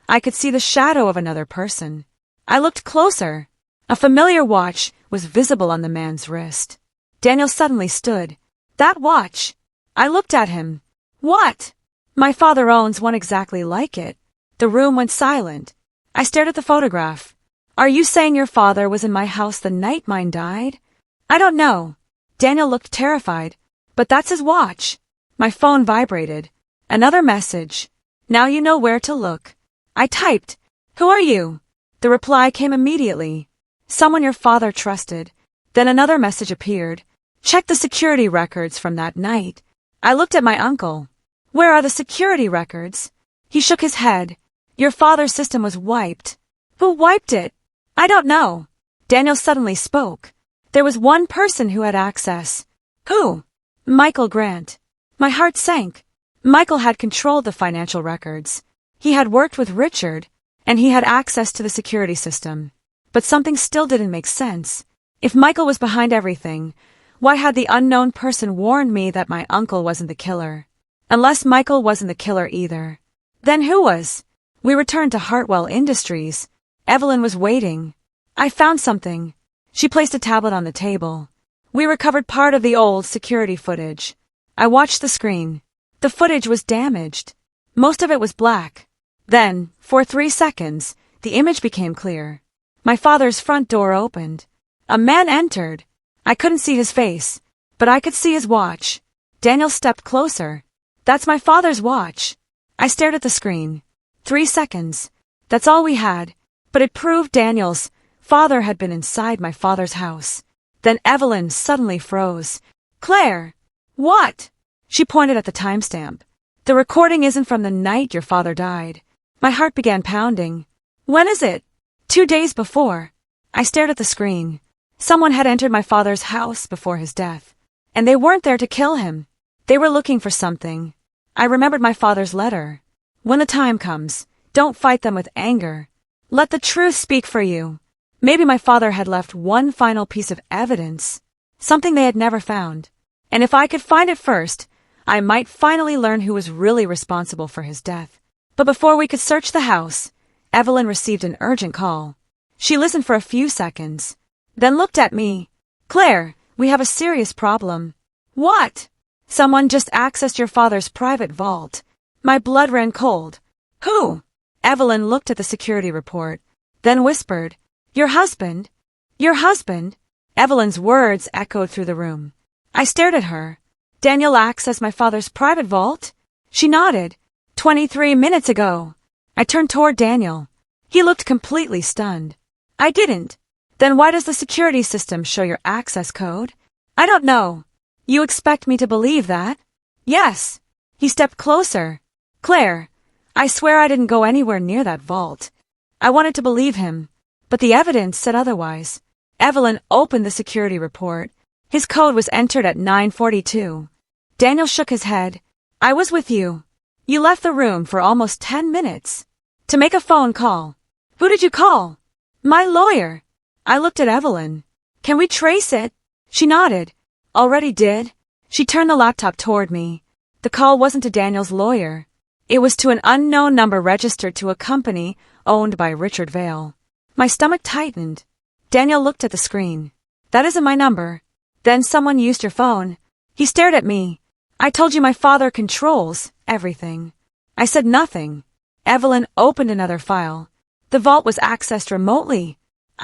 I could see the shadow of another person. I looked closer. A familiar watch was visible on the man's wrist. Daniel suddenly stood. That watch. I looked at him. What? My father owns one exactly like it. The room went silent. I stared at the photograph. Are you saying your father was in my house the night mine died? I don't know. Daniel looked terrified. But that's his watch. My phone vibrated. Another message. Now you know where to look. I typed. Who are you? The reply came immediately. Someone your father trusted. Then another message appeared. Check the security records from that night. I looked at my uncle. Where are the security records? He shook his head. Your father's system was wiped. Who wiped it? I don't know. Daniel suddenly spoke. There was one person who had access. Who? Michael Grant. My heart sank. Michael had controlled the financial records. He had worked with Richard, and he had access to the security system. But something still didn't make sense. If Michael was behind everything, why had the unknown person warned me that my uncle wasn't the killer? Unless Michael wasn't the killer either. Then who was? We returned to Hartwell Industries. Evelyn was waiting. I found something. She placed a tablet on the table. We recovered part of the old security footage. I watched the screen. The footage was damaged. Most of it was black. Then, for 3 seconds, the image became clear. My father's front door opened. A man entered. I couldn't see his face, but I could see his watch. Daniel stepped closer. That's my father's watch. I stared at the screen. 3 seconds. That's all we had. But it proved Daniel's father had been inside my father's house. Then Evelyn suddenly froze. Claire! What? She pointed at the timestamp. The recording isn't from the night your father died. My heart began pounding. When is it? 2 days before. I stared at the screen. Someone had entered my father's house before his death. And they weren't there to kill him. They were looking for something. I remembered my father's letter. When the time comes, don't fight them with anger. Let the truth speak for you. Maybe my father had left one final piece of evidence. Something they had never found. And if I could find it first, I might finally learn who was really responsible for his death. But before we could search the house, Evelyn received an urgent call. She listened for a few seconds, then looked at me. Claire, we have a serious problem. What? Someone just accessed your father's private vault. My blood ran cold. Who? Evelyn looked at the security report, then whispered, Your husband? Your husband? Evelyn's words echoed through the room. I stared at her. Daniel accessed my father's private vault? She nodded. 23 minutes ago. I turned toward Daniel. He looked completely stunned. I didn't. Then why does the security system show your access code? I don't know. You expect me to believe that? Yes. He stepped closer. Claire, I swear I didn't go anywhere near that vault. I wanted to believe him, but the evidence said otherwise. Evelyn opened the security report. His code was entered at 9:42. Daniel shook his head. I was with you. You left the room for almost 10 minutes. To make a phone call. Who did you call? My lawyer. I looked at Evelyn. Can we trace it? She nodded. Already did. She turned the laptop toward me. The call wasn't to Daniel's lawyer. It was to an unknown number registered to a company owned by Richard Vale. My stomach tightened. Daniel looked at the screen. That isn't my number. Then someone used your phone. He stared at me. I told you my father controls everything. I said nothing. Evelyn opened another file. The vault was accessed remotely.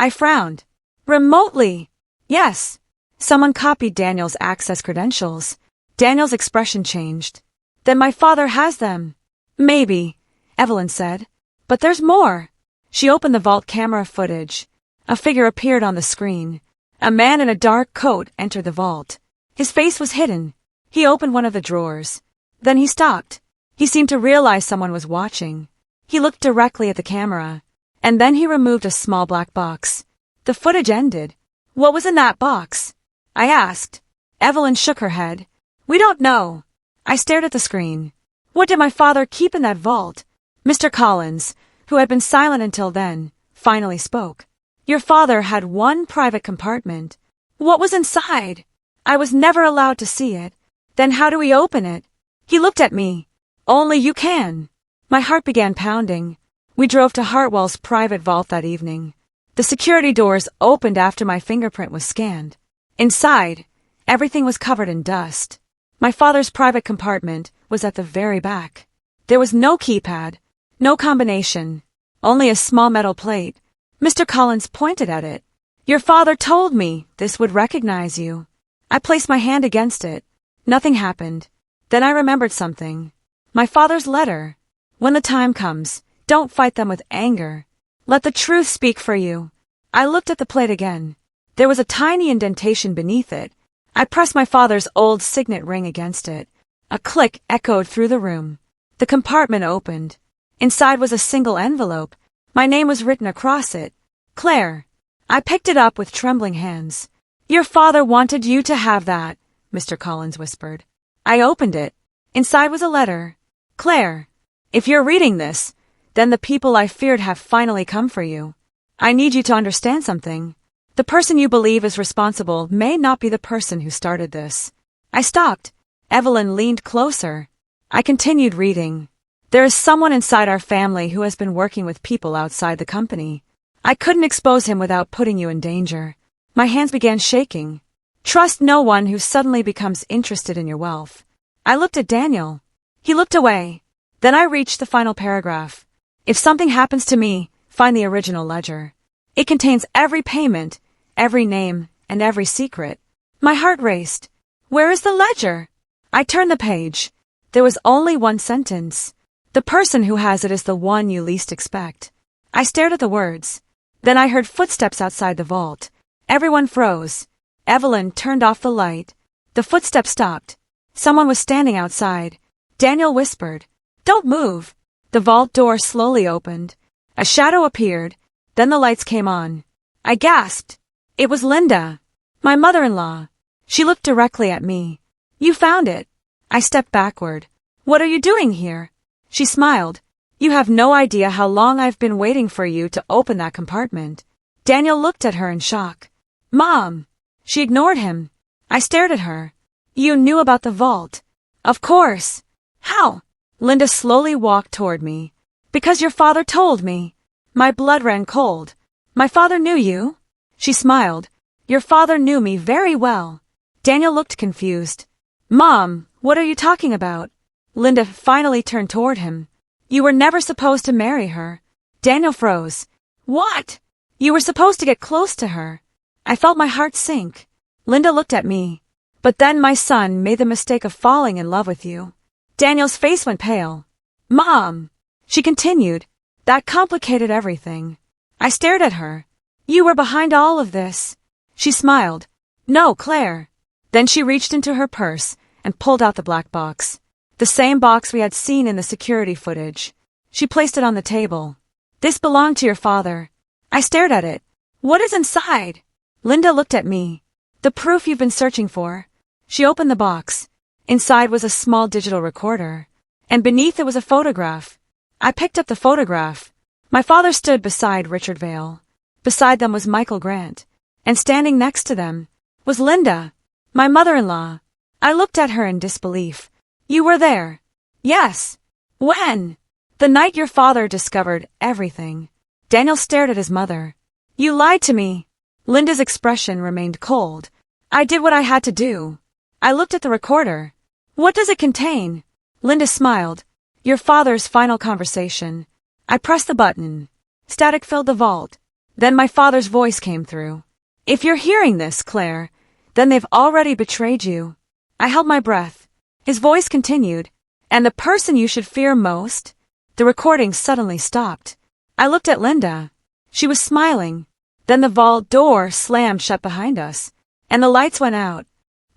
I frowned. Remotely? Yes. Someone copied Daniel's access credentials. Daniel's expression changed. Then my father has them. Maybe, Evelyn said. But there's more. She opened the vault camera footage. A figure appeared on the screen. A man in a dark coat entered the vault. His face was hidden. He opened one of the drawers. Then he stopped. He seemed to realize someone was watching. He looked directly at the camera. And then he removed a small black box. The footage ended. What was in that box? I asked. Evelyn shook her head. We don't know. I stared at the screen. What did my father keep in that vault? Mr. Collins, who had been silent until then, finally spoke. Your father had one private compartment. What was inside? I was never allowed to see it. Then how do we open it? He looked at me. Only you can. My heart began pounding. We drove to Hartwell's private vault that evening. The security doors opened after my fingerprint was scanned. Inside, everything was covered in dust. My father's private compartment was at the very back. There was no keypad, no combination, only a small metal plate. Mr. Collins pointed at it. Your father told me this would recognize you. I placed my hand against it. Nothing happened. Then I remembered something. My father's letter. When the time comes, don't fight them with anger. Let the truth speak for you. I looked at the plate again. There was a tiny indentation beneath it. I pressed my father's old signet ring against it. A click echoed through the room. The compartment opened. Inside was a single envelope. My name was written across it. Claire. I picked it up with trembling hands. Your father wanted you to have that, Mr. Collins whispered. I opened it. Inside was a letter. Claire, if you're reading this, then the people I feared have finally come for you. I need you to understand something. The person you believe is responsible may not be the person who started this. I stopped. Evelyn leaned closer. I continued reading. There is someone inside our family who has been working with people outside the company. I couldn't expose him without putting you in danger. My hands began shaking. Trust no one who suddenly becomes interested in your wealth. I looked at Daniel. He looked away. Then I reached the final paragraph. If something happens to me, find the original ledger. It contains every payment, every name, and every secret. My heart raced. Where is the ledger? I turned the page. There was only one sentence. The person who has it is the one you least expect. I stared at the words. Then I heard footsteps outside the vault. Everyone froze. Evelyn turned off the light. The footsteps stopped. Someone was standing outside. Daniel whispered, "Don't move." The vault door slowly opened. A shadow appeared. Then the lights came on. I gasped. It was Linda, my mother-in-law. She looked directly at me. "You found it." I stepped backward. "What are you doing here?" She smiled. "You have no idea how long I've been waiting for you to open that compartment." Daniel looked at her in shock. "Mom!" She ignored him. I stared at her. "You knew about the vault." "Of course." "How?" Linda slowly walked toward me. "Because your father told me." My blood ran cold. "My father knew you?" She smiled. "Your father knew me very well." Daniel looked confused. "Mom, what are you talking about?" Linda finally turned toward him. "You were never supposed to marry her." Daniel froze. "What?" "You were supposed to get close to her." I felt my heart sink. Linda looked at me. "But then my son made the mistake of falling in love with you." Daniel's face went pale. "Mom," she continued, "that complicated everything." I stared at her. "You were behind all of this." She smiled. "No, Claire." Then she reached into her purse and pulled out the black box. The same box we had seen in the security footage. She placed it on the table. "This belonged to your father." I stared at it. "What is inside?" Linda looked at me. "The proof you've been searching for." She opened the box. Inside was a small digital recorder, and beneath it was a photograph. I picked up the photograph. My father stood beside Richard Vale. Beside them was Michael Grant, and standing next to them was Linda, my mother-in-law. I looked at her in disbelief. "You were there?" "Yes." "When?" "The night your father discovered everything." Daniel stared at his mother. "You lied to me." Linda's expression remained cold. "I did what I had to do." I looked at the recorder. "What does it contain?" Linda smiled. "Your father's final conversation." I pressed the button. Static filled the vault. Then my father's voice came through. "If you're hearing this, Claire, then they've already betrayed you." I held my breath. His voice continued. "And the person you should fear most?" The recording suddenly stopped. I looked at Linda. She was smiling. Then the vault door slammed shut behind us, and the lights went out.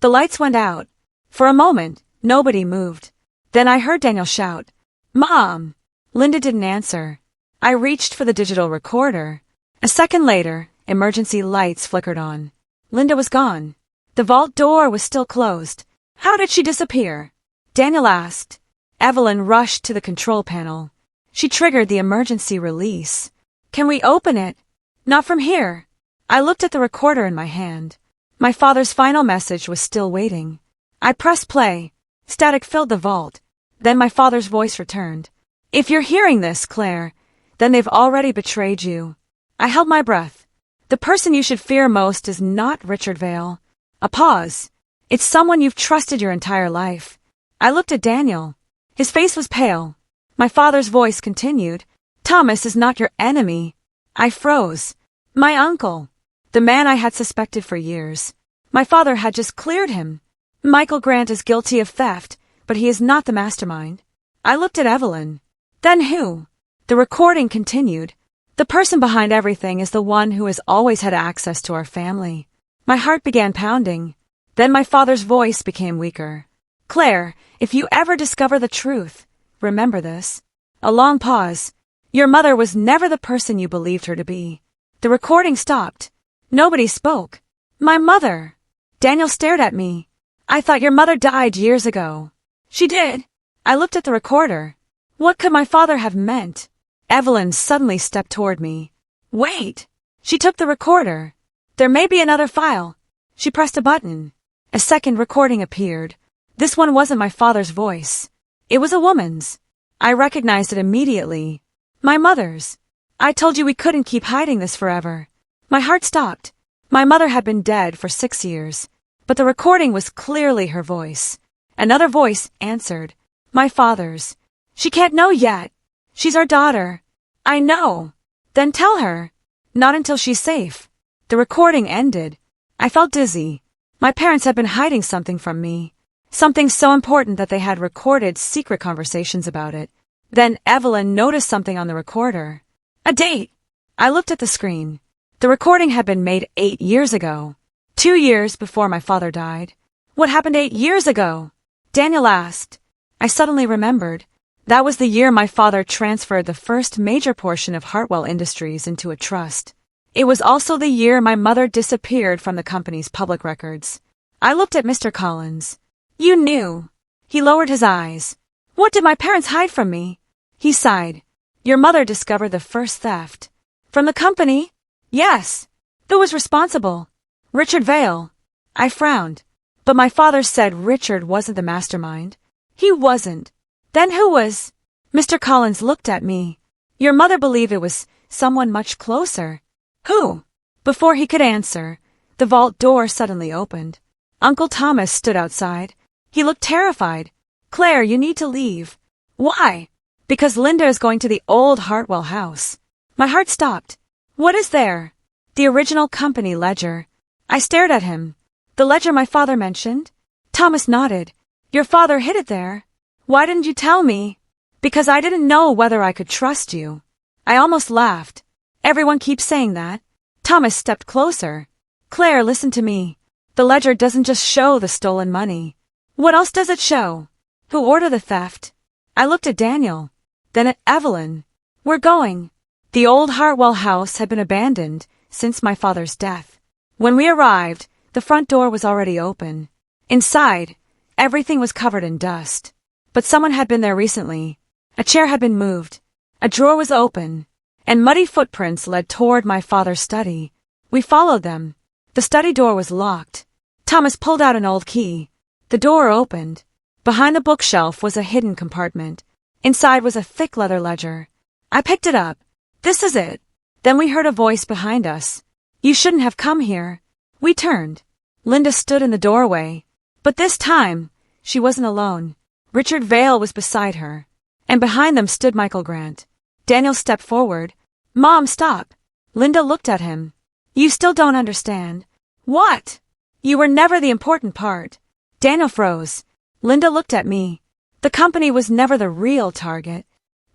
The lights went out. For a moment, nobody moved. Then I heard Daniel shout, "Mom!" Linda didn't answer. I reached for the digital recorder. A second later, emergency lights flickered on. Linda was gone. The vault door was still closed. "How did she disappear?" Daniel asked. Evelyn rushed to the control panel. She triggered the emergency release. "Can we open it?" "Not from here." I looked at the recorder in my hand. My father's final message was still waiting. I pressed play. Static filled the vault. Then my father's voice returned. "If you're hearing this, Claire, then they've already betrayed you." I held my breath. "The person you should fear most is not Richard Vale." A pause. "It's someone you've trusted your entire life." I looked at Daniel. His face was pale. My father's voice continued. "Thomas is not your enemy." I froze. "My uncle." The man I had suspected for years. My father had just cleared him. "Michael Grant is guilty of theft, but he is not the mastermind." I looked at Evelyn. "Then who?" The recording continued. "The person behind everything is the one who has always had access to our family." My heart began pounding. Then my father's voice became weaker. "Claire, if you ever discover the truth, remember this." A long pause. "Your mother was never the person you believed her to be." The recording stopped. Nobody spoke. "My mother." Daniel stared at me. "I thought your mother died years ago." "She did." I looked at the recorder. What could my father have meant? Evelyn suddenly stepped toward me. "Wait!" She took the recorder. "There may be another file." She pressed a button. A second recording appeared. This one wasn't my father's voice. It was a woman's. I recognized it immediately. My mother's. "I told you we couldn't keep hiding this forever." My heart stopped. My mother had been dead for 6 years, but the recording was clearly her voice. Another voice answered. My father's. "She can't know yet. She's our daughter." "I know." "Then tell her." "Not until she's safe." The recording ended. I felt dizzy. My parents had been hiding something from me. Something so important that they had recorded secret conversations about it. Then Evelyn noticed something on the recorder. A date. I looked at the screen. The recording had been made 8 years ago. 2 years before my father died. What happened 8 years ago? Daniel asked. I suddenly remembered. That was the year my father transferred the first major portion of Hartwell Industries into a trust. It was also the year my mother disappeared from the company's public records. I looked at Mr. Collins. You knew. He lowered his eyes. What did my parents hide from me? He sighed. Your mother discovered the first theft. From the company? Yes. Who was responsible? Richard Vale. I frowned. But my father said Richard wasn't the mastermind. He wasn't. Then who was? Mr. Collins looked at me. Your mother believed it was someone much closer. Who? Before he could answer, the vault door suddenly opened. Uncle Thomas stood outside. He looked terrified. Claire, you need to leave. Why? Because Linda is going to the old Hartwell house. My heart stopped. What is there? The original company ledger. I stared at him. The ledger my father mentioned? Thomas nodded. Your father hid it there. Why didn't you tell me? Because I didn't know whether I could trust you. I almost laughed. Everyone keeps saying that. Thomas stepped closer. Claire, listen to me. The ledger doesn't just show the stolen money. What else does it show? Who ordered the theft? I looked at Daniel. Then at Evelyn. We're going. The old Hartwell house had been abandoned since my father's death. When we arrived, the front door was already open. Inside, everything was covered in dust. But someone had been there recently. A chair had been moved. A drawer was open. And muddy footprints led toward my father's study. We followed them. The study door was locked. Thomas pulled out an old key. The door opened. Behind the bookshelf was a hidden compartment. Inside was a thick leather ledger. I picked it up. This is it. Then we heard a voice behind us. You shouldn't have come here. We turned. Linda stood in the doorway. But this time, she wasn't alone. Richard Vale was beside her. And behind them stood Michael Grant. Daniel stepped forward. Mom, stop. Linda looked at him. You still don't understand. What? You were never the important part. Daniel froze. Linda looked at me. The company was never the real target.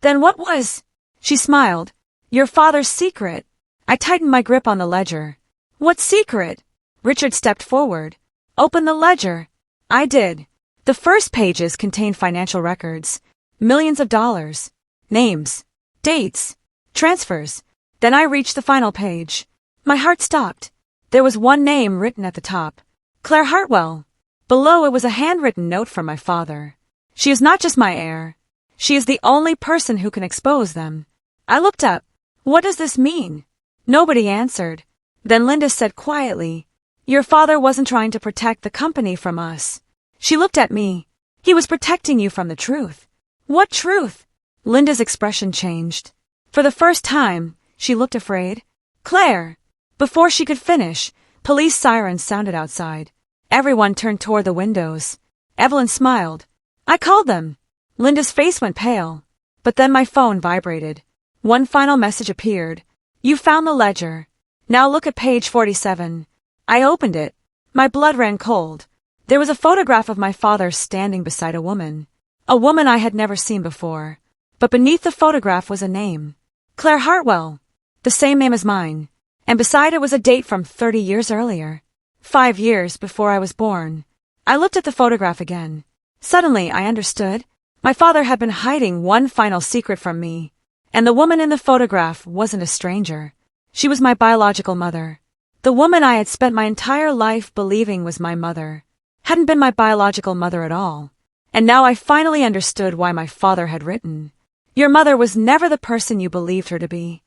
Then what was? She smiled. Your father's secret. I tightened my grip on the ledger. What secret? Richard stepped forward. Open the ledger. I did. The first pages contained financial records. Millions of dollars. Names. Dates. Transfers. Then I reached the final page. My heart stopped. There was one name written at the top. Claire Hartwell. Below it was a handwritten note from my father. She is not just my heir. She is the only person who can expose them. I looked up. What does this mean? Nobody answered. Then Linda said quietly, Your father wasn't trying to protect the company from us. She looked at me. He was protecting you from the truth. What truth? Linda's expression changed. For the first time, she looked afraid. Claire! Before she could finish, police sirens sounded outside. Everyone turned toward the windows. Evelyn smiled. I called them. Linda's face went pale. But then my phone vibrated. One final message appeared. You found the ledger. Now look at page 47. I opened it. My blood ran cold. There was a photograph of my father standing beside a woman. A woman I had never seen before. But beneath the photograph was a name. Claire Hartwell. The same name as mine. And beside it was a date from 30 years earlier. 5 years before I was born. I looked at the photograph again. Suddenly I understood. My father had been hiding one final secret from me. And the woman in the photograph wasn't a stranger. She was my biological mother. The woman I had spent my entire life believing was my mother hadn't been my biological mother at all. And now I finally understood why my father had written, Your mother was never the person you believed her to be.